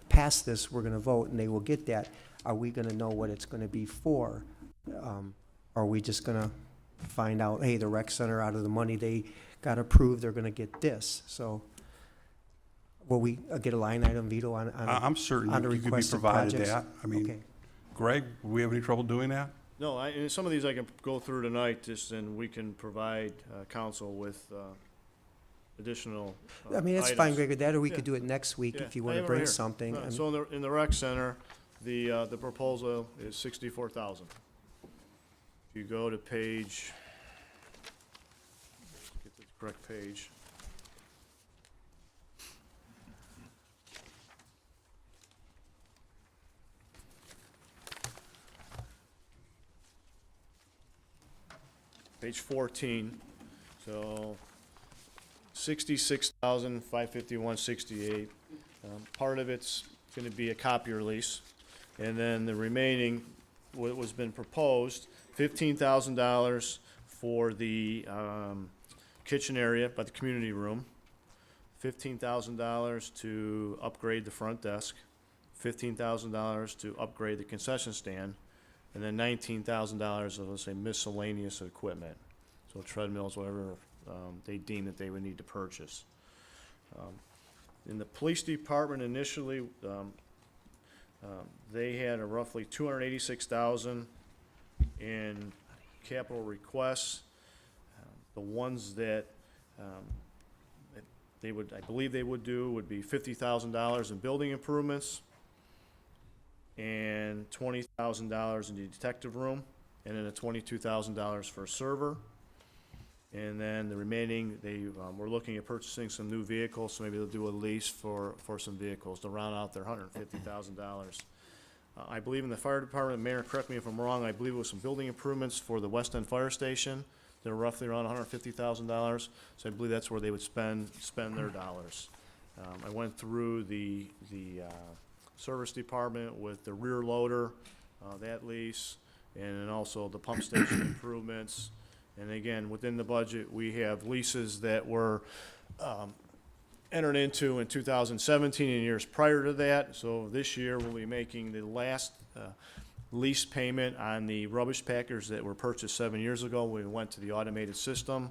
pass this, we're gonna vote and they will get that. Are we gonna know what it's gonna be for? Are we just gonna find out, hey, the rec center, out of the money they got approved, they're gonna get this? So will we get a line item veto on I'm certain on the you could be requested provided projects? that. I mean, Okay. Greg, do we have any trouble doing that? No, and some of these I can go through tonight, and we can provide council with additional I mean, it's fine, items. Greg, with that, or we Yeah. could do it next week Yeah, if you I wanna have it right bring here. something. I mean, So in the rec center, the proposal is 64,000. If you go to page, get the correct page. Page 14, so 66,551.68. Part of it's gonna be a copier lease, and then the remaining, what was been proposed, $15,000 for the kitchen area by the community room, $15,000 to upgrade the front desk, $15,000 to upgrade the concession stand, and then $19,000 of, let's say, miscellaneous equipment. So treadmills, whatever they deem that they would need to purchase. In the police department initially, they had a roughly $286,000 in capital requests. The ones that they would, I believe they would do, would be $50,000 in building improvements and $20,000 in the detective room, and then a $22,000 for a server. And then the remaining, they were looking at purchasing some new vehicles, so maybe they'll do a lease for some vehicles to round out their $150,000. I believe in the fire department, Mayor, correct me if I'm wrong, I believe it was some building improvements for the West End Fire Station. They're roughly around $150,000, so I believe that's where they would spend their dollars. I went through the service department with the rear loader, that lease, and then also the pump station improvements. And again, within the budget, we have leases that were entered into in 2017 and years prior to that. So this year, we'll be making the last lease payment on the rubbish packers that were purchased 7 years ago. We went to the automated system.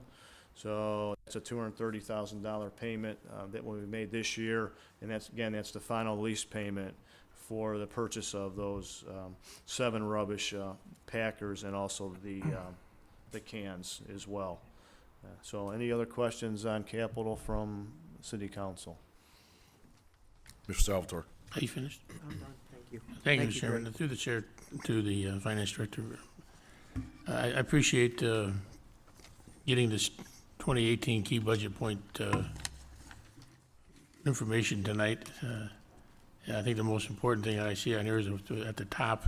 So it's a $230,000 payment that will be made this year. And that's the final lease payment for the purchase of those 7 rubbish packers and also the cans as well. So any other questions on capital from City Council? Mr. Salvatore. Are you finished? I'm done, thank you. Thank you, Thank Mr. you, Chairman. Greg. Through the chair to the Finance Director. I appreciate getting this 2018 key budget point information tonight. And I think the most important thing I see on here is at the top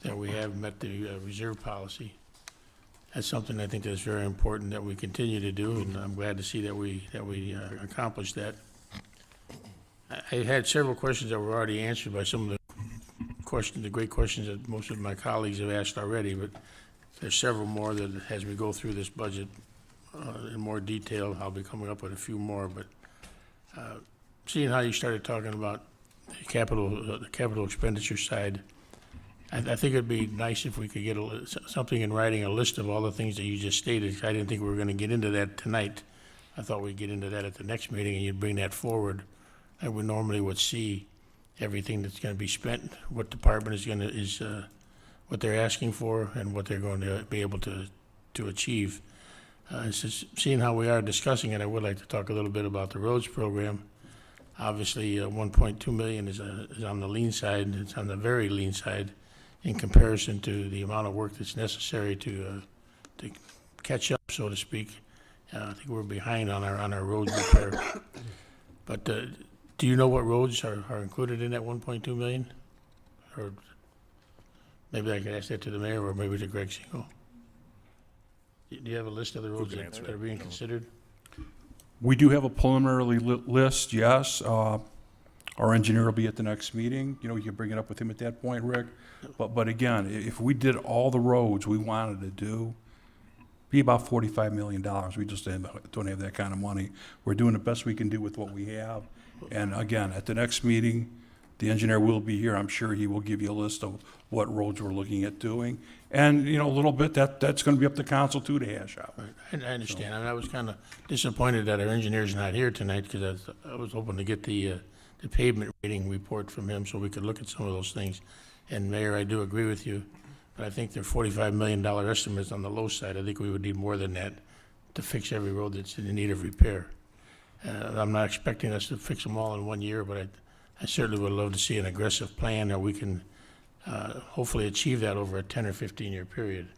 that we have met the reserve policy. That's something I think that's very important that we continue to do, and I'm glad to see that we accomplished that. I had several questions that were already answered by some of the great questions that most of my colleagues have asked already, but there's several more that as we go through this budget in more detail, I'll be coming up with a few more, but seeing how you started talking about the capital expenditure side, I think it'd be nice if we could get something in writing, a list of all the things that you just stated. I didn't think we were gonna get into that tonight. I thought we'd get into that at the next meeting, and you'd bring that forward. I would normally would see everything that's gonna be spent, what department is what they're asking for, and what they're going to be able to achieve. It's just seeing how we are discussing it, I would like to talk a little bit about the roads program. Obviously, 1.2 million is on the lean side. It's on the very lean side in comparison to the amount of work that's necessary to catch up, so to speak. I think we're behind on our road repair. But do you know what roads are included in that 1.2 million? Or maybe I could ask that to the mayor or maybe to Greg Single. Do you have a list of the roads can that answer are that. being considered? We do have a preliminary list, yes. Our engineer will be at the next meeting. You know, you can bring it up with him at that point, Rick. But again, if we did all the roads we wanted to do, be about $45 million. We just don't have that kind of money. We're doing the best we can do with what we have. And again, at the next meeting, the engineer will be here. I'm sure he will give you a list of what roads we're looking at doing. And, you know, a little bit, that's gonna be up to council too to hash out. Right. I understand. I mean, I was kind of disappointed that our engineer's not here tonight because I was hoping to get the pavement rating report from him so we could look at some of those things. And Mayor, I do agree with you, but I think their $45 million estimate is on the low side. I think we would need more than that to fix every road that's in need of repair. I'm not expecting us to fix them all in 1 year, but I certainly would love to see an aggressive plan that we can hopefully achieve that over a 10 or 15-year period,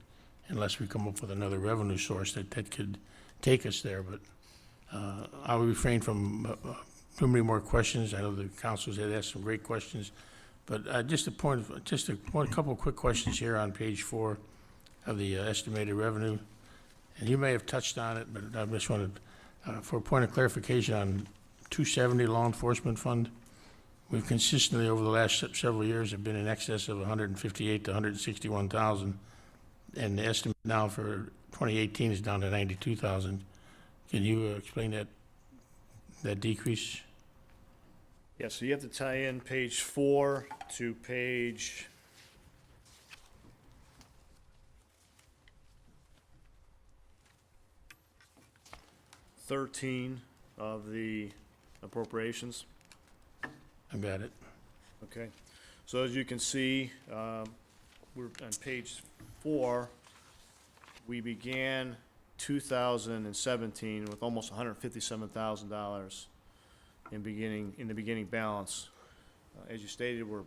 unless we come up with another revenue source that could take us there. But I'll refrain from too many more questions. I know the council's had asked some great questions, but just a couple of quick questions here on page 4 of the estimated revenue. And you may have touched on it, but I just wanted, for a point of clarification on 270 law enforcement fund, we've consistently over the last several years have been in excess of 158 to 161,000, and the estimate now for 2018 is down to 92,000. Can you explain that decrease? Yeah, so you have to tie in page 4 to page 13 of the appropriations. I got it. Okay, so as you can see, we're on page 4. We began 2017 with almost $157,000 in the beginning balance. As you stated, we're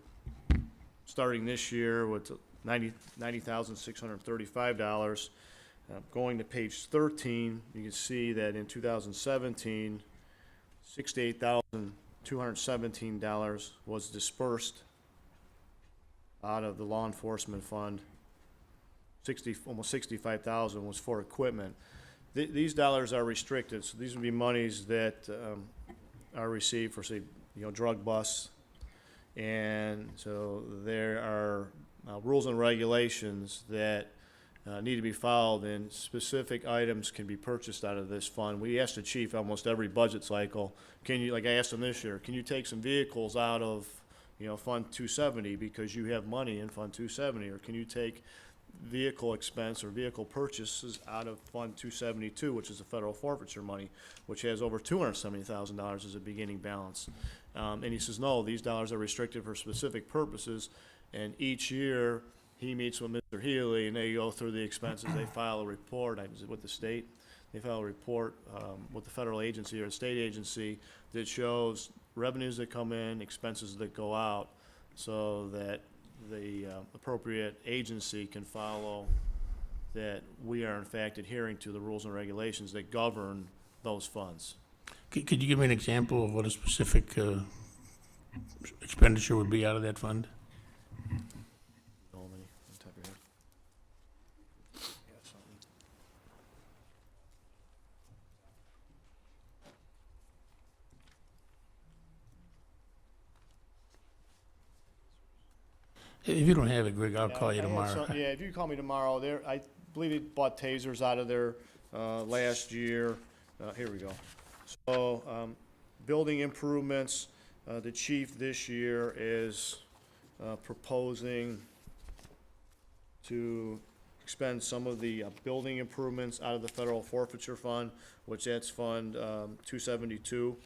starting this year with $90,635. Going to page 13, you can see that in 2017, $68,217 was dispersed out of the law enforcement fund. Almost $65,000 was for equipment. These dollars are restricted, so these would be monies that are received for, say, drug busts. And so there are rules and regulations that need to be followed, and specific items can be purchased out of this fund. We asked the chief almost every budget cycle, like I asked him this year, can you take some vehicles out of, Fund 270 because you have money in Fund 270, or can you take vehicle expense or vehicle purchases out of Fund 272, which is the federal forfeiture money, which has over $270,000 as a beginning balance. And he says, no, these dollars are restricted for specific purposes, and each year he meets with Mr. Healy and they go through the expenses, they file a report with the state. they file a report with the federal agency or a state agency that shows revenues that come in, expenses that go out, so that the appropriate agency can follow that we are in fact adhering to the rules and regulations that govern those funds. Could you give me an example of what a specific expenditure would be out of that fund? How many on top of your head? Yeah, something. If you don't have it, Greg, I'll Yeah, call you I have tomorrow. some- Yeah, if you call me tomorrow, I believe he bought tasers out of there last year. Here we go. So, building improvements, the chief this year is proposing to expend some of the building improvements out of the federal forfeiture fund, which that's Fund 272,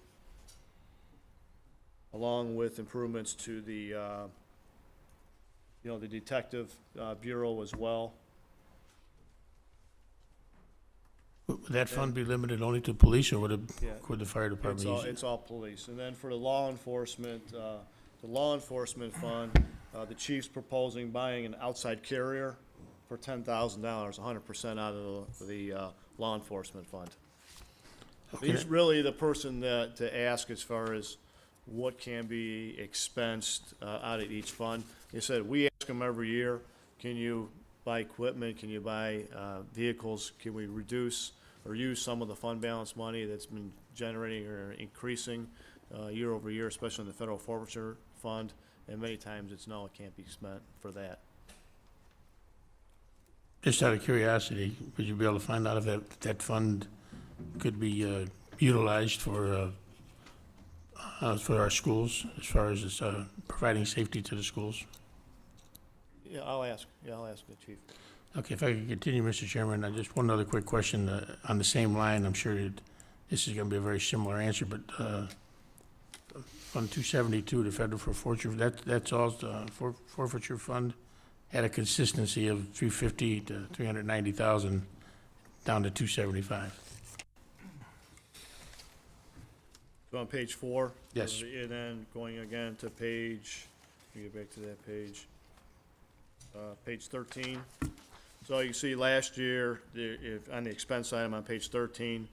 along with improvements to the the detective bureau as well. Would that fund be limited only to police, or Yeah. could the fire department use it? It's all police. And then for the law enforcement fund, the chief's proposing buying an outside carrier for $10,000, 100% out of the law enforcement fund. He's really the person to ask as far as what can be expensed out of each fund. He said, we ask him every year, can you buy equipment, can you buy vehicles, can we reduce or use some of the fund balance money that's been generating or increasing year over year, especially in the federal forfeiture fund, and many times it's no, it can't be spent for that. Just out of curiosity, would you be able to find out if that fund could be utilized for our schools, as far as it's providing safety to the schools? Yeah, I'll ask the chief. Okay, if I could continue, Mr. Chairman, just one other quick question on the same line. I'm sure this is going to be a very similar answer, but Fund 272, the Federal Forfeiture, that's all forfeiture fund, had a consistency of 350 to 390,000 down to 275. So on page 4? Yes. And then going again to page, let me get back to that page. Page 13. So you see last year, on the expense item on page 13,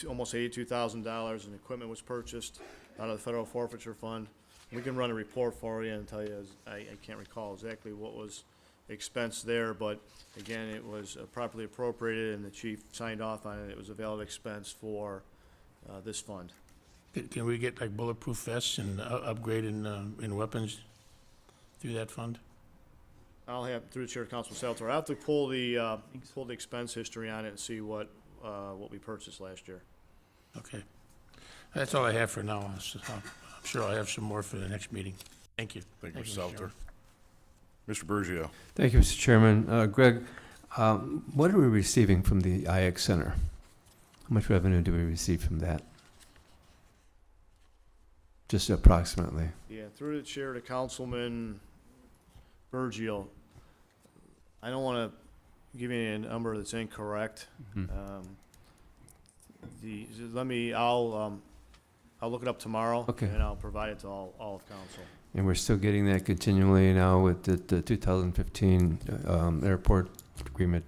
almost $82,000 in equipment was purchased out of the federal forfeiture fund. We can run a report for you and tell you, I can't recall exactly what was expensed there, but again, it was properly appropriated and the chief signed off on it. It was a valid expense for this fund. Can we get like bulletproof vests and upgrade in weapons through that fund? I'll have, through the chair of Council Salter, I'll have to pull the expense history on it and see what we purchased last year. Okay. That's all I have for now. I'm sure I'll have some more for the next meeting. Thank you. Thank you, Mr. Mr. Salter. Mr. Bergio. Thank you, Mr. Chairman. Greg, what are we receiving from the IX Center? How much revenue do we receive from that? Just approximately. Yeah, through the chair to Councilman Bergio, I don't want to give you a number that's incorrect. I'll look it up tomorrow. Okay. And I'll provide it to all of council. And we're still getting that continually now with the 2015 airport agreement.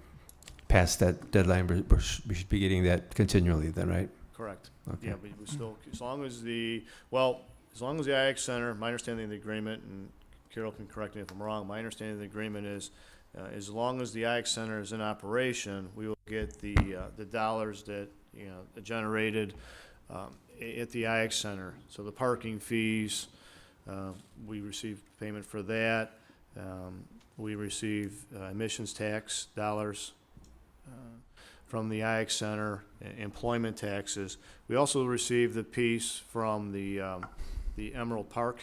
Past that deadline, we should be getting that continually then, right? Correct. Okay. Yeah, we still, as long as the IX Center, my understanding of the agreement, and Carol can correct me if I'm wrong, my understanding of the agreement is, as long as the IX Center is in operation, we will get the dollars that, are generated at the IX Center. So the parking fees, we receive payment for that. We receive emissions tax dollars from the IX Center, employment taxes. We also receive the piece from the Emerald Park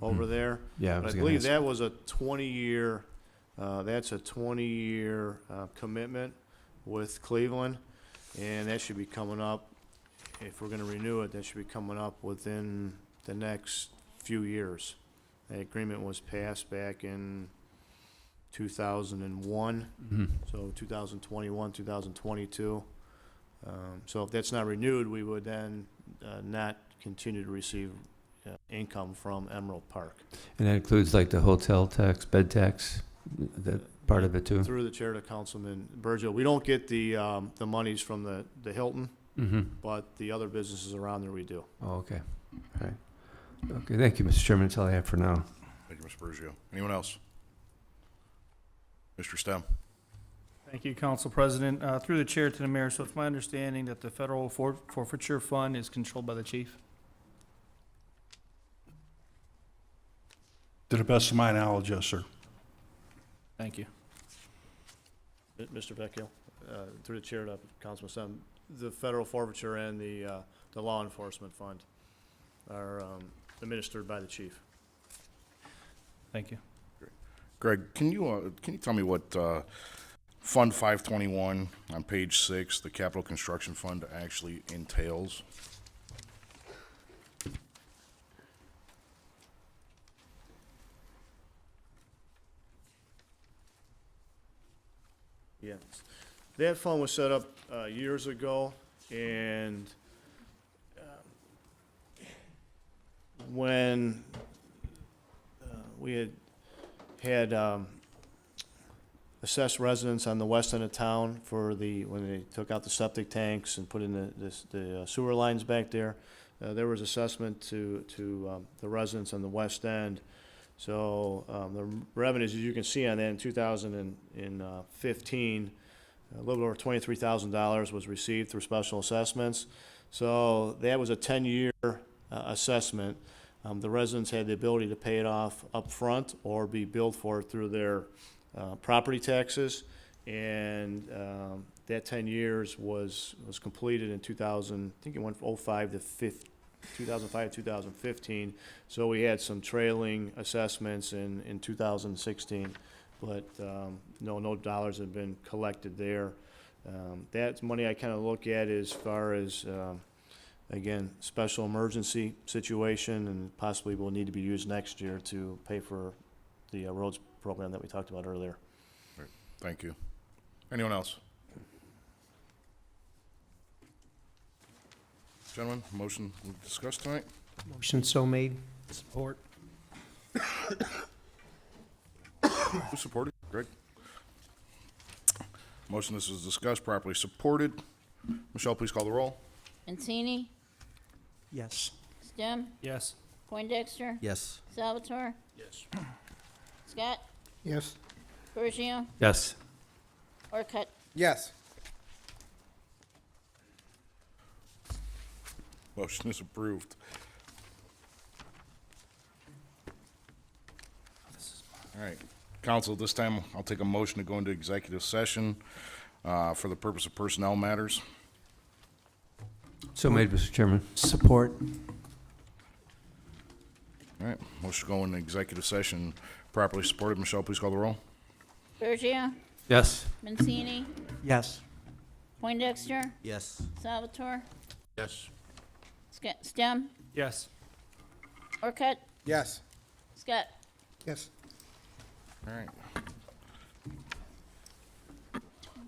over there. Yeah, But I believe that was a 20-year, that's a 20-year commitment with Cleveland, and that should be coming up, if we're gonna renew it, that should be coming up within the next few years. That agreement was passed back in 2001, so 2021, 2022. So if that's not renewed, we would then not continue to receive income from Emerald Park. And that includes like the hotel tax, bed tax, that part of it too? Through the chair to Councilman Burgess, we don't get the monies from the Hilton, Mm-hmm. but the other businesses around there we do. Oh, okay. All right. Okay, thank you, Mr. Chairman. That's all I have for now. Thank you, Mr. Burgio. Anyone else? Mr. Stem? Thank you, Council President. Through the chair to the mayor, so it's my understanding that the federal forfeiture fund is controlled by the chief? To the best of my knowledge, yes, sir. Thank you. Mr. Vecchio, through the chair to Councilman Stem, the federal forfeiture and the law enforcement fund are administered by the chief. Thank you. Greg, can you tell me what Fund 521 on page 6, the capital construction fund, actually entails? Yes. That fund was set up years ago, and when we had assessed residents on the west end of town when they took out the septic tanks and put in the sewer lines back there, there was assessment to the residents on the west end. So the revenues, as you can see on that, in 2015, a little over $23,000 was received through special assessments. So that was a 10-year assessment. The residents had the ability to pay it off up front or be billed for it through their property taxes. And that 10 years was completed in 2000, I think it went from 2005 to 2015. So we had some trailing assessments in 2016, but no dollars have been collected there. That's money I kind of look at as far as, again, special emergency situation, and possibly will need to be used next year to pay for the roads program that we talked about earlier. Right. Thank you. Anyone else? Gentlemen, motion we discussed tonight? Motion so made. Support. Who supported? Greg? Motion this is discussed, properly supported. Michelle, please call the roll. Mancini, Yes. Stem, Yes. Poindexter, Yes. Salvatore, Yes. Scott, Yes. Burgio, Yes. Orcutt. Yes. Motion is approved. All right, council, this time I'll take a motion to go into executive session for the purpose of personnel matters. So made, Mr. Chairman. Support. All right, motion to go into executive session properly supported. Michelle, please call the roll. Burgio, Yes. Mancini, Yes. Poindexter, Yes. Salvatore, Yes. Stem, Yes. Orcutt, Yes. Scott. Yes. All right.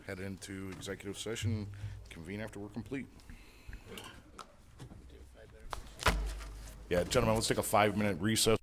Head into executive session, convene after we're complete. Yeah, gentlemen, let's take a 5-minute recess.